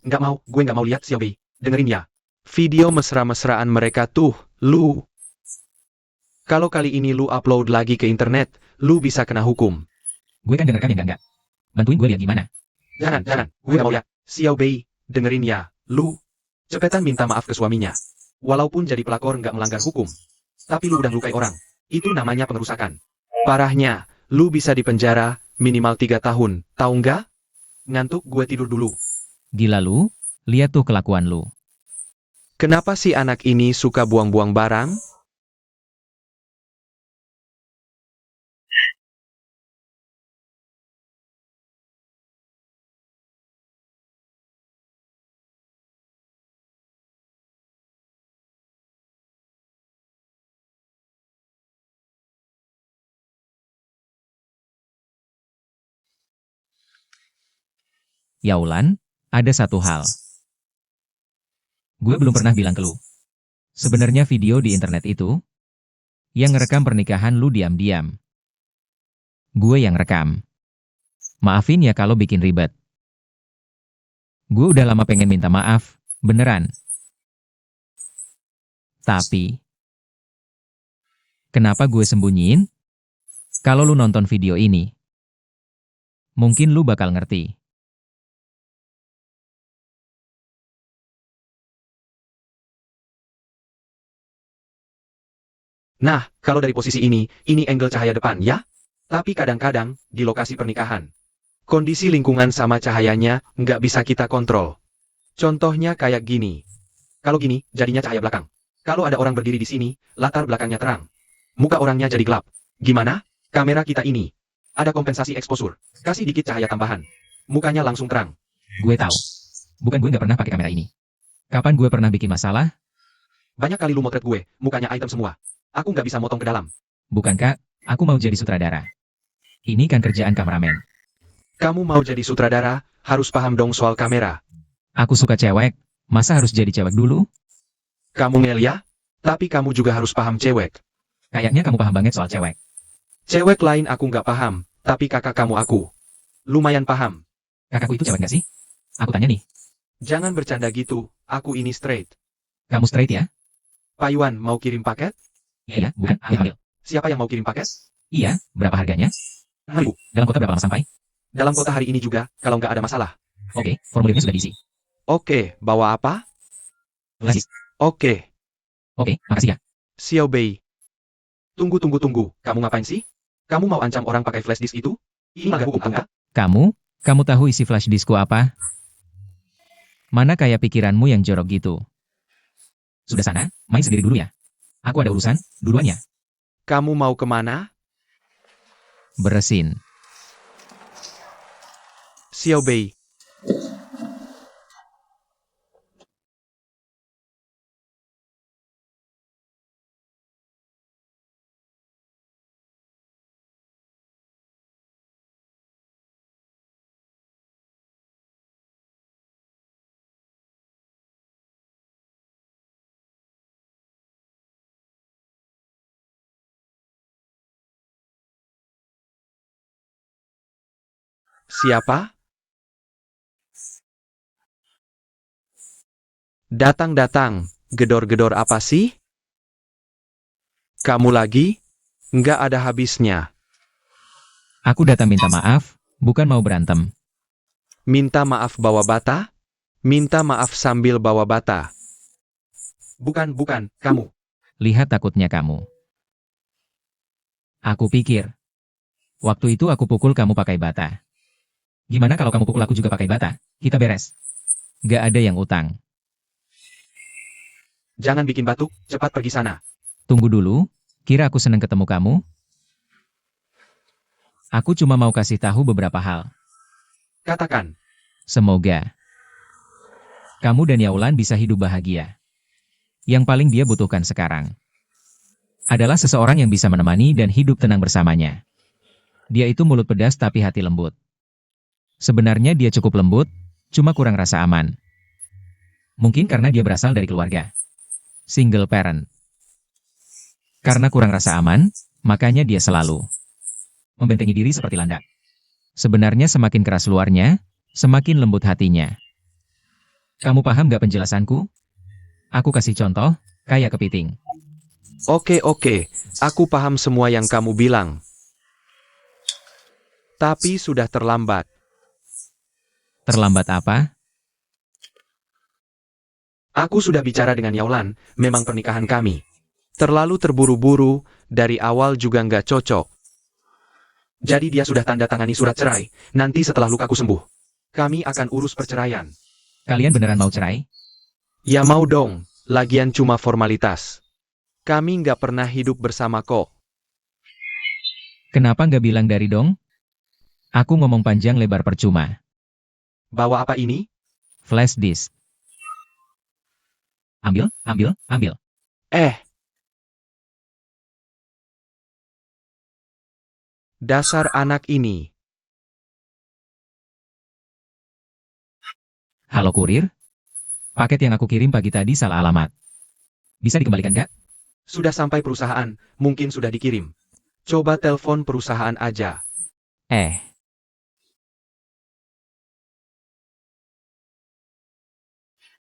Nggak mau, gue nggak mau lihat Xiao Bei. Dengerin ya. Video mesra-mesraan mereka tuh, lu. Kalau kali ini lu upload lagi ke internet, lu bisa kena hukum. Gue kan dengerkan ya enggak. Bantuin gue lihat gimana. Jangan, gue nggak mau lihat. Xiao Bei, dengerin ya, lu. Cepetan minta maaf ke suaminya. Walaupun jadi pelakor nggak melanggar hukum. Tapi lu udah melukai orang. Itu namanya pengerusakan. Parahnya, lu bisa dipenjara minimal 3 tahun, tahu nggak? Ngantuk gue tidur dulu. Gila lu, lihat tuh kelakuan lu. Kenapa sih anak ini suka buang-buang barang? Yaulan, ada satu hal. Gue belum pernah bilang ke lu. Sebenarnya video di internet itu, yang ngerekam pernikahan lu diam-diam. Gue yang rekam. Maafin ya kalau bikin ribet. Gue udah lama pengen minta maaf, beneran. Tapi, kenapa gue sembunyiin? Kalau lu nonton video ini, mungkin lu bakal ngerti. Nah, kalau dari posisi ini angle cahaya depan ya? Tapi kadang-kadang, di lokasi pernikahan, kondisi lingkungan sama cahayanya nggak bisa kita kontrol. Contohnya kayak gini. Kalau gini, jadinya cahaya belakang. Kalau ada orang berdiri di sini, latar belakangnya terang. Muka orangnya jadi gelap. Gimana? Kamera kita ini. Ada kompensasi exposure. Kasih dikit cahaya tambahan. Mukanya langsung terang. Gue tahu. Bukan gue nggak pernah pakai kamera ini. Kapan gue pernah bikin masalah? Banyak kali lu motret gue, mukanya item semua. Aku nggak bisa motong ke dalam. Bukan kak, aku mau jadi sutradara. Ini kan kerjaan kameramen. Kamu mau jadi sutradara, harus paham dong soal kamera. Aku suka cewek, masa harus jadi cewek dulu? Kamu ngel ya? Tapi kamu juga harus paham cewek. Kayaknya kamu paham banget soal cewek. Cewek lain aku nggak paham, tapi kakak kamu aku. Lumayan paham. Kakakku itu cewek nggak sih? Aku tanya nih, Jangan bercanda gitu, aku ini straight. kamu straight ya? Pak Iwan mau kirim paket? Iya, bukan, ambil. Siapa yang mau kirim paket? Iya, berapa harganya? 6.000. Dalam kota berapa lama sampai? Dalam kota hari ini juga, kalau nggak ada masalah. Oke, formulirnya sudah diisi. Oke, bawa apa? Lasis. Oke, Oke, makasih ya. Xiao Bei. Tunggu. Kamu ngapain sih? Kamu mau ancam orang pakai flash disk itu? Ini melanggar hukum, enggak? Kamu tahu isi flash diskku apa? Mana kayak pikiranmu yang jorok gitu? Sudah sana, main sendiri dulu ya. Aku ada urusan, duluan ya. Kamu mau kemana? Beresin. Xiao Bei. Siapa? Datang-datang, gedor-gedor apa sih? Kamu lagi? Nggak ada habisnya. Aku datang minta maaf, bukan mau berantem. Minta maaf bawa bata? Minta maaf sambil bawa bata. Bukan, kamu. Lihat takutnya kamu. Aku pikir. Waktu itu aku pukul kamu pakai bata. Gimana kalau kamu pukul aku juga pakai bata? Kita beres. Gak ada yang utang. Jangan bikin batuk, cepat pergi sana. Tunggu dulu, kira aku seneng ketemu kamu? Aku cuma mau kasih tahu beberapa hal. Katakan. Semoga kamu dan Yaulan bisa hidup bahagia. Yang paling dia butuhkan sekarang adalah seseorang yang bisa menemani dan hidup tenang bersamanya. Dia itu mulut pedas tapi hati lembut. Sebenarnya dia cukup lembut, cuma kurang rasa aman. Mungkin karena dia berasal dari keluarga single parent. Karena kurang rasa aman, makanya dia selalu membentengi diri seperti landak. Sebenarnya semakin keras luarnya, semakin lembut hatinya. Kamu paham gak penjelasanku? Aku kasih contoh, kayak kepiting. Oke, aku paham semua yang kamu bilang. Tapi sudah terlambat. Terlambat apa? Aku sudah bicara dengan Yaulan, memang pernikahan kami terlalu terburu-buru, dari awal juga nggak cocok. Jadi dia sudah tanda tangani surat cerai, nanti setelah lukaku sembuh. Kami akan urus perceraian. Kalian beneran mau cerai? Ya mau dong, lagian cuma formalitas. Kami nggak pernah hidup bersama kok. Kenapa nggak bilang dari dong? Aku ngomong panjang lebar percuma. Bawa apa ini? Flash disk. Ambil. Dasar anak ini. Halo kurir? Paket yang aku kirim pagi tadi salah alamat. Bisa dikembalikan nggak? Sudah sampai perusahaan, mungkin sudah dikirim. Coba telepon perusahaan aja.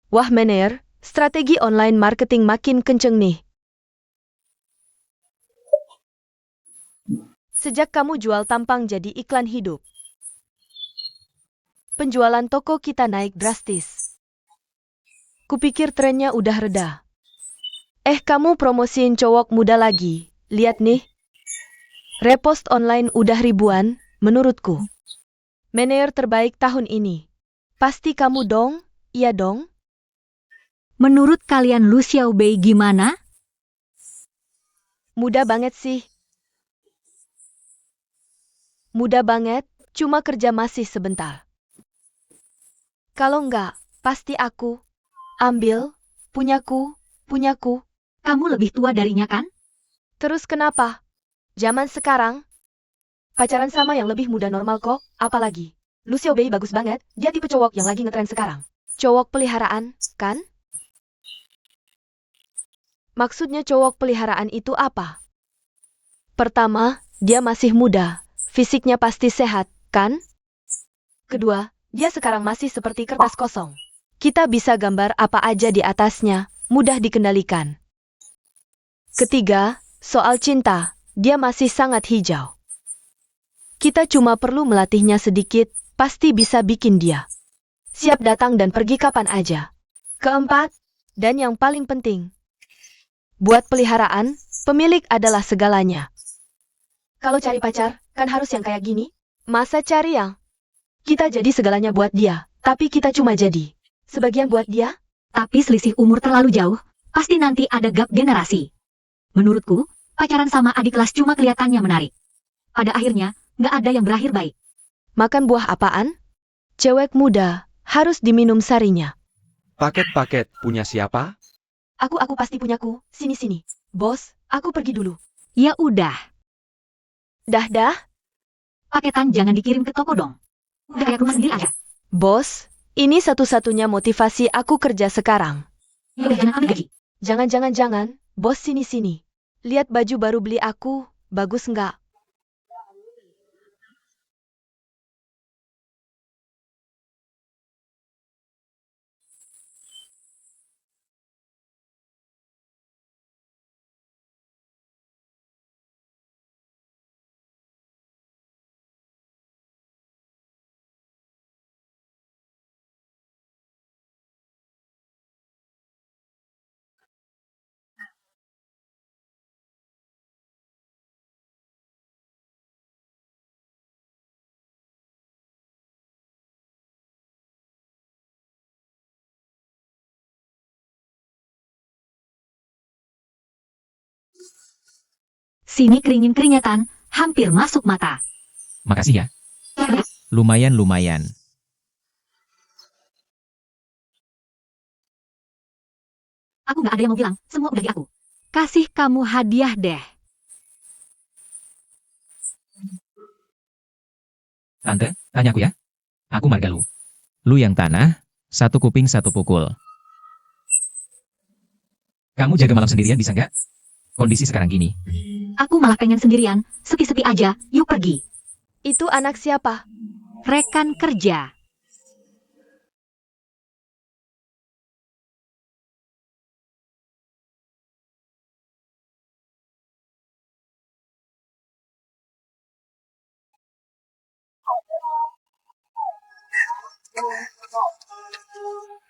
Wah Mener, strategi online marketing makin kenceng nih. Sejak kamu jual tampang jadi iklan hidup, penjualan toko kita naik drastis. Kupikir trennya udah reda. Kamu promosiin cowok muda lagi. Lihat nih. Repost online udah ribuan, menurutku. Mener terbaik tahun ini. Pasti kamu dong? Iya dong? Menurut kalian Lu Xiaobei gimana? Mudah banget sih. Mudah banget, cuma kerja masih sebentar. Kalau enggak, pasti aku ambil, punyaku. Kamu lebih tua darinya kan? Terus kenapa? Zaman sekarang, pacaran sama yang lebih muda normal kok, apalagi. Lu Xiaobei bagus banget, dia tipe cowok yang lagi ngetren sekarang. Cowok peliharaan, kan? Maksudnya cowok peliharaan itu apa? Pertama, dia masih muda, fisiknya pasti sehat, kan? Kedua, dia sekarang masih seperti kertas kosong. Kita bisa gambar apa aja di atasnya, mudah dikendalikan. Ketiga, soal cinta, dia masih sangat hijau. Kita cuma perlu melatihnya sedikit, pasti bisa bikin dia siap datang dan pergi kapan aja. Keempat, dan yang paling penting, buat peliharaan, pemilik adalah segalanya. Kalau cari pacar, kan harus yang kayak gini. Masa cari yang? Kita jadi segalanya buat dia, tapi kita cuma jadi sebagian buat dia. Tapi selisih umur terlalu jauh, pasti nanti ada gap generasi. Menurutku, pacaran sama adik kelas cuma kelihatannya menarik. Pada akhirnya, nggak ada yang berakhir baik. Makan buah apaan? Cewek muda, harus diminum sarinya. Paket-paket punya siapa? Aku pasti punyaku, sini-sini. Bos, aku pergi dulu. Ya udah, Dah. paketan jangan dikirim ke toko dong. Udah kayak rumah sendiri aja. Bos, ini satu-satunya motivasi aku kerja sekarang. Ya udah jangan ambil gaji. Jangan, bos sini-sini. Lihat baju baru beli aku, bagus nggak? Sini keringin-keringetan, hampir masuk mata. Makasih ya. Lumayan. Aku nggak ada yang mau bilang, semua udah di aku. Kasih kamu hadiah deh. Tante, tanya aku ya. Aku marga lu. Lu yang tanah, satu kuping satu pukul. Kamu jaga malam sendirian bisa nggak? Kondisi sekarang gini. Aku malah pengen sendirian, sepi-sepi aja, yuk pergi. Itu anak siapa? Rekan kerja.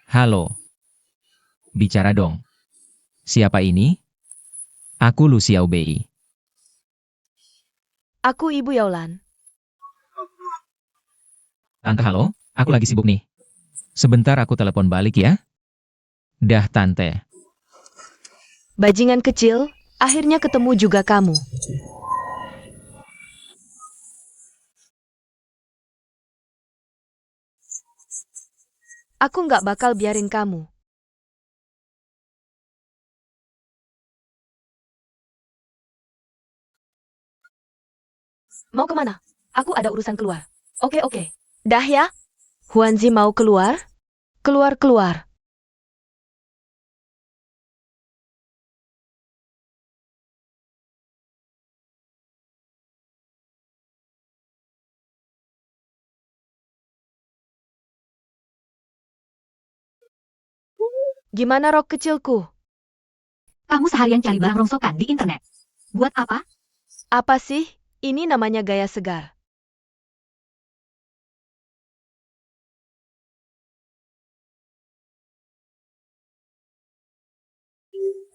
Halo. Bicara dong. Siapa ini? Aku Lu Xiaobei. Aku Ibu Yaulan. Tante halo, aku lagi sibuk nih. Sebentar aku telepon balik ya. Dah tante. Bajingan kecil, akhirnya ketemu juga kamu. Aku nggak bakal biarin kamu. Mau kemana? Aku ada urusan keluar. Oke. Dah ya? Huanzi mau keluar? Keluar. Gimana rok kecilku? Kamu seharian cari barang rongsokan di internet. Buat apa? Apa sih? Ini namanya gaya segar.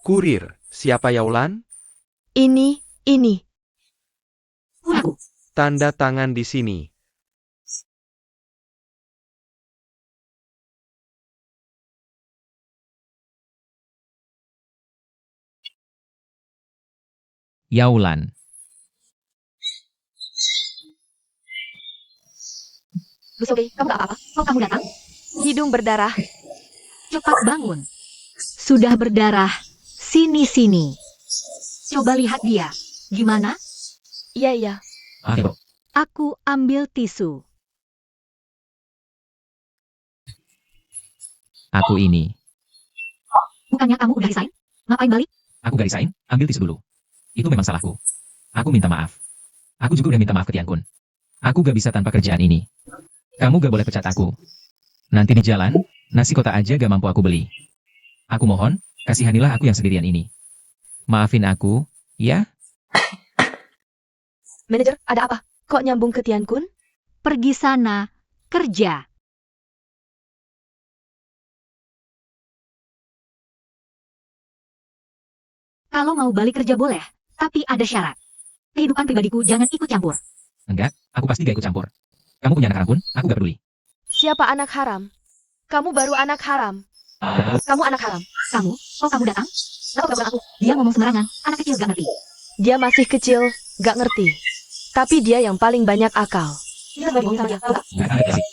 Kurir, siapa Yaulan? Ini. Aku. Tanda tangan di sini. Yaulan. Lu Sobe, kamu gak apa-apa? Kok kamu datang? Hidung berdarah. Cepat bangun. Sudah berdarah. Sini. Coba lihat dia. Gimana? Iya. Oke, Bro. Aku ambil tisu. Aku ini. Bukannya kamu udah resign? Ngapain balik? Aku gak resign, ambil tisu dulu. Itu memang salahku. Aku minta maaf. Aku juga udah minta maaf ke Tian Kun. Aku gak bisa tanpa kerjaan ini. Kamu gak boleh pecat aku. Nanti di jalan, nasi kotak aja gak mampu aku beli. Aku mohon, kasihanilah aku yang sendirian ini. Maafin aku, ya? Manajer, ada apa? Kok nyambung ke Tian Kun? Pergi sana. Kerja. Kalau mau balik kerja boleh, tapi ada syarat. Kehidupan pribadiku jangan ikut campur. Enggak, aku pasti gak ikut campur. Kamu punya anak haram pun, aku gak peduli. Siapa anak haram? Kamu baru anak haram. Kamu anak haram. Kamu, oh kamu datang? Kenapa gak aku? Dia ngomong sembarangan, anak kecil gak ngerti. Dia masih kecil, gak ngerti. Tapi dia yang paling banyak akal. Kita semua dibohongin sama dia, tau gak? Enggak, enggak sih.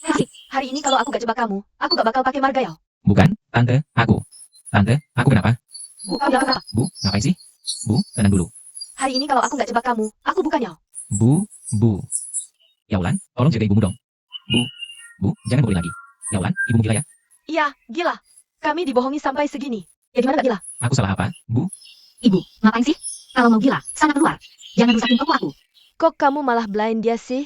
Kasih. Hari ini kalau aku gak jebak kamu, aku gak bakal pakai margayal. Bukan, Tante, aku. Tante, aku kenapa? Bu, kamu bilang kenapa? Bu, ngapain sih? Bu, tenang dulu. Hari ini kalau aku gak jebak kamu, aku bukan Yao. Bu. Yaulan, tolong jaga ibumu dong. Bu, jangan bohong lagi. Yaulan, ibumu gila ya? Iya, gila. Kami dibohongi sampai segini. Ya gimana gak gila? Aku salah apa? Bu, Ibu, ngapain sih? Kalau mau gila, sana keluar. Jangan rusakin toko aku. Kok kamu malah blind dia sih?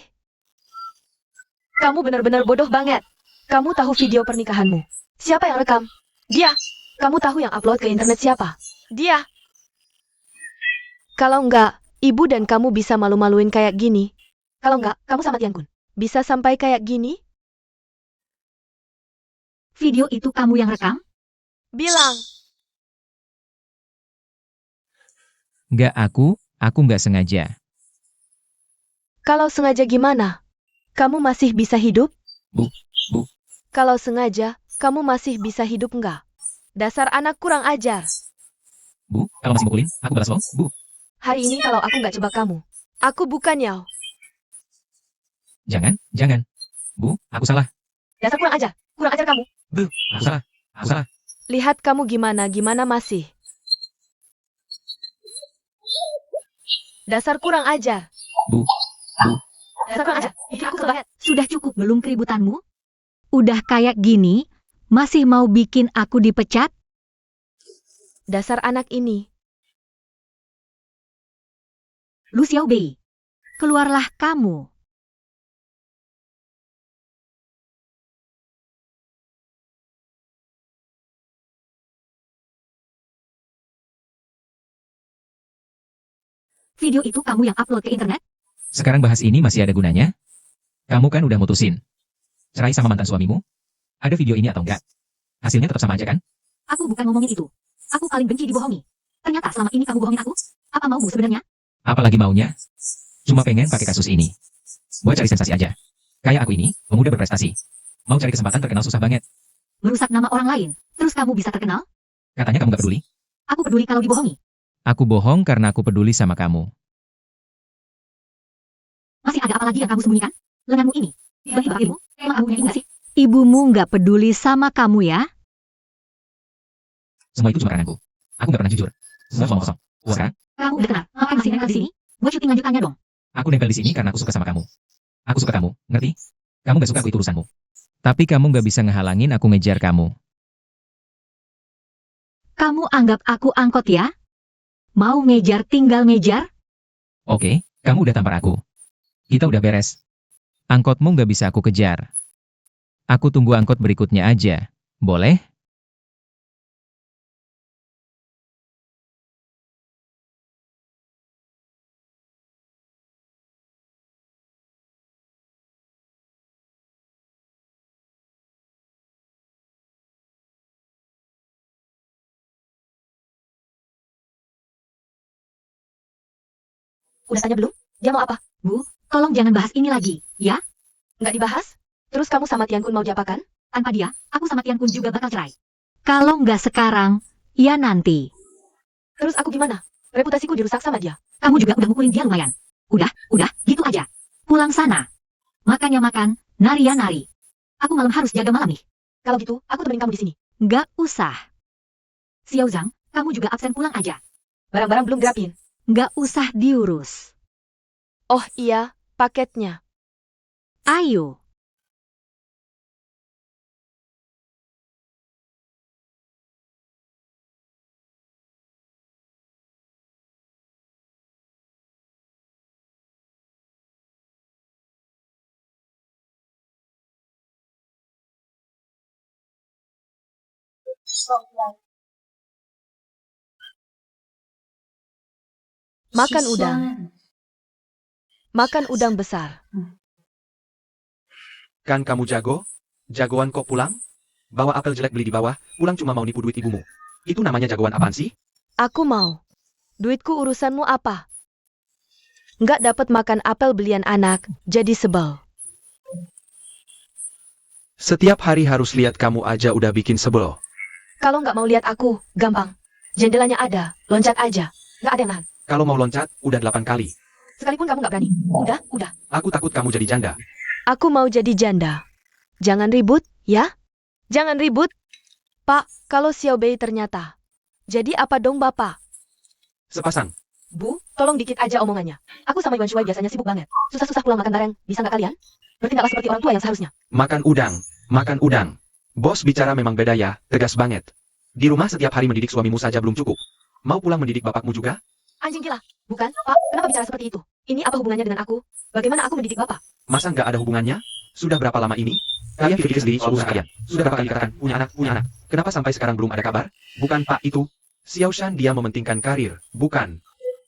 Kamu benar-benar bodoh banget. Kamu tahu video pernikahanmu. Siapa yang rekam? Dia. Kamu tahu yang upload ke internet siapa? Dia. Kalau enggak, ibu dan kamu bisa malu-maluin kayak gini. Kalau enggak, kamu sama Tian Kun. Bisa sampai kayak gini? Video itu kamu yang rekam? Bilang. nggak aku nggak sengaja. Kalau sengaja gimana? Kamu masih bisa hidup? Bu. Kalau sengaja, kamu masih bisa hidup enggak? Dasar anak kurang ajar. Bu, kalau masih mukulin, aku balas loh. Bu, Hari ini kalau aku nggak jebak kamu, aku bukan Yao. jangan. Bu, aku salah. Dasar kurang ajar kamu. Aku salah. Lihat kamu gimana masih. Dasar kurang ajar. Bu. Dasar kurang ajar. Bikin aku kesel banget. Sudah cukup belum keributanmu? Udah kayak gini, masih mau bikin aku dipecat? Dasar anak ini. Lu Xiao Bei, keluarlah kamu. Video itu kamu yang upload ke internet? Sekarang bahas ini masih ada gunanya? Kamu kan udah mutusin cerai sama mantan suamimu? Ada video ini atau enggak? Hasilnya tetap sama aja kan? Aku bukan ngomongin itu. Aku paling benci dibohongi. Ternyata selama ini kamu bohongin aku? Apa maumu sebenarnya? Apalagi maunya? Cuma pengen pakai kasus ini buat cari sensasi aja. Kayak aku ini, pemuda berprestasi. Mau cari kesempatan terkenal susah banget. Merusak nama orang lain, terus kamu bisa terkenal? Katanya kamu gak peduli. Aku peduli kalau dibohongi. Aku bohong karena aku peduli sama kamu. Masih ada apa lagi yang kamu sembunyikan? Lenganmu ini. Tiba-tiba ibu, emang kamu punya ibu gak sih? Ibumu nggak peduli sama kamu ya? Semua itu cuma karanganku. Aku gak pernah jujur. Semua cuma kosong. Sekarang, Kamu udah kenal, ngapain masih nempel di sini? Buat syuting lanjutannya dong. aku nempel di sini karena aku suka sama kamu. Aku suka kamu, ngerti? Kamu gak suka aku itu urusanmu. Tapi kamu gak bisa ngehalangin aku ngejar kamu. Kamu anggap aku angkot ya? Mau ngejar tinggal ngejar? Oke, kamu udah tampar aku. Kita udah beres. Angkotmu gak bisa aku kejar. Aku tunggu angkot berikutnya aja. Boleh? Udah tanya belum? Dia mau apa? Tolong jangan bahas ini lagi, ya? Nggak dibahas? Terus kamu sama Tian Kun mau diapakan? Tanpa dia, aku sama Tian Kun juga bakal cerai. Kalau nggak sekarang, ya nanti. Terus aku gimana? Reputasiku dirusak sama dia. Kamu juga udah mukulin dia lumayan. Udah, gitu aja. Pulang sana. Makan ya makan, nari ya nari. Aku malam harus jaga malam nih. Kalau gitu, aku temenin kamu di sini. Nggak usah. Xiao Zhang, kamu juga absen pulang aja. Barang-barang belum dirapin. Nggak usah diurus. Oh iya, paketnya. Ayo. Makan udang. Makan udang besar. Kan kamu jago? Jagoan kok pulang? Bawa apel jelek beli di bawah, pulang cuma mau nipu duit ibumu. Itu namanya jagoan apaan sih? Aku mau. Duitku urusanmu apa? Nggak dapat makan apel belian anak, jadi sebel. Setiap hari harus lihat kamu aja udah bikin sebel. Kalau nggak mau lihat aku, gampang. Jendelanya ada, loncat aja. Nggak ada yang nahan. Kalau mau loncat, udah 8 kali. Sekalipun kamu nggak berani. Udah. Aku takut kamu jadi janda. Aku mau jadi janda. Jangan ribut, ya? Jangan ribut. Pak, kalau Xiao Bei ternyata. Jadi apa dong Bapak? Sepasang. Bu, tolong dikit aja omongannya. Aku sama Yuan Shuai biasanya sibuk banget. Susah-susah pulang makan bareng, bisa nggak kalian? Bertindaklah seperti orang tua yang seharusnya. Makan udang. Bos bicara memang beda ya, tegas banget. Di rumah setiap hari mendidik suamimu saja belum cukup. Mau pulang mendidik bapakmu juga? Anjing gila. Bukan, Pak, kenapa bicara seperti itu? Ini apa hubungannya dengan aku? Bagaimana aku mendidik Bapak? Masa nggak ada hubungannya? Sudah berapa lama ini? Kalian pikir sendiri soal usaha kalian. Sudah berapa kali dikatakan, punya anak. Kenapa sampai sekarang belum ada kabar? Bukan Pak itu. Xiao Shan dia mementingkan karir, bukan.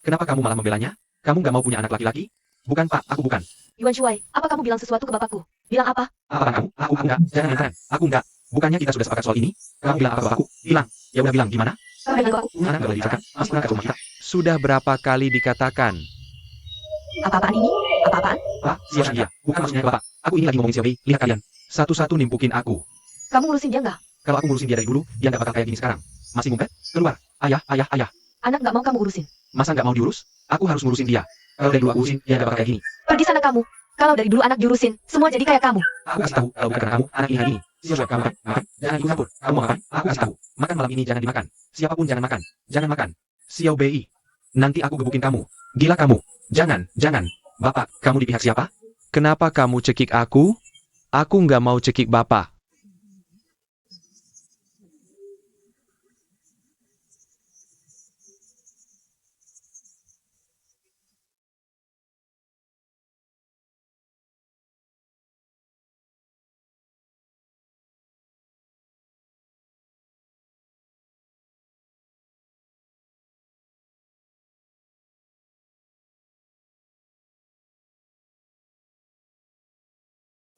Kenapa kamu malah membelanya? Kamu nggak mau punya anak laki-laki? Bukan Pak, aku bukan. Yuan Shuai, apa kamu bilang sesuatu ke Bapakku? Bilang apa? Apa kamu? Aku enggak. Jangan. Aku enggak. Bukannya kita sudah sepakat soal ini? Kamu bilang apa ke bapakku? Bilang. Ya udah bilang gimana? Kamu bilang ke aku? Punya anak nggak boleh dibicarakan. Mas pernah ke rumah kita. Sudah berapa kali dikatakan? Apa-apaan ini? Apa-apaan? Pak, Xiao Shan dia. Bukan maksudnya ke bapak. Aku ini lagi ngomongin Xiao Bei. Lihat kalian. Satu-satu nimpukin aku. Kamu ngurusin dia nggak? Kalau aku ngurusin dia dari dulu, dia nggak bakal kayak gini sekarang. Masih ngumpet? Keluar. Ayah. Anak nggak mau kamu urusin. Masa nggak mau diurus? Aku harus ngurusin dia. Kalau dari dulu aku urusin, dia nggak bakal kayak gini. Pergi sana kamu. Kalau dari dulu anak diurusin, semua jadi kayak kamu. Aku kasih tahu, kalau bukan karena kamu, anak ini hari ini. Xiao Shan, kamu makan. Jangan ikut campur. Kamu mau makan? Aku kasih tahu. Makan malam ini jangan dimakan. Siapapun jangan makan. Jangan makan. Xiao Bei. Nanti aku gebukin kamu. Gila kamu. Jangan. Bapak, kamu di pihak siapa? Kenapa kamu cekik aku? Aku nggak mau cekik bapak.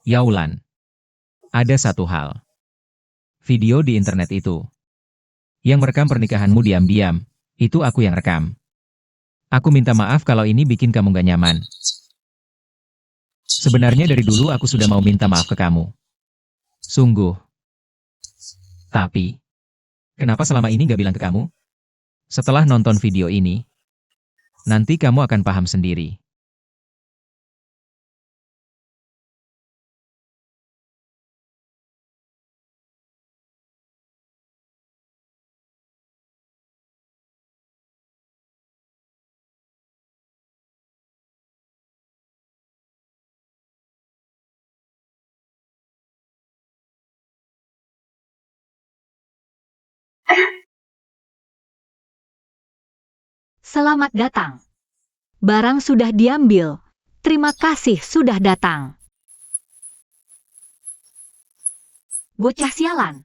Yaulan. Ada satu hal. Video di internet itu. Yang merekam pernikahanmu diam-diam, itu aku yang rekam. Aku minta maaf kalau ini bikin kamu gak nyaman. Sebenarnya dari dulu aku sudah mau minta maaf ke kamu. Sungguh. Tapi, kenapa selama ini gak bilang ke kamu? Setelah nonton video ini, nanti kamu akan paham sendiri. Selamat datang. Barang sudah diambil. Terima kasih sudah datang. Bocah sialan.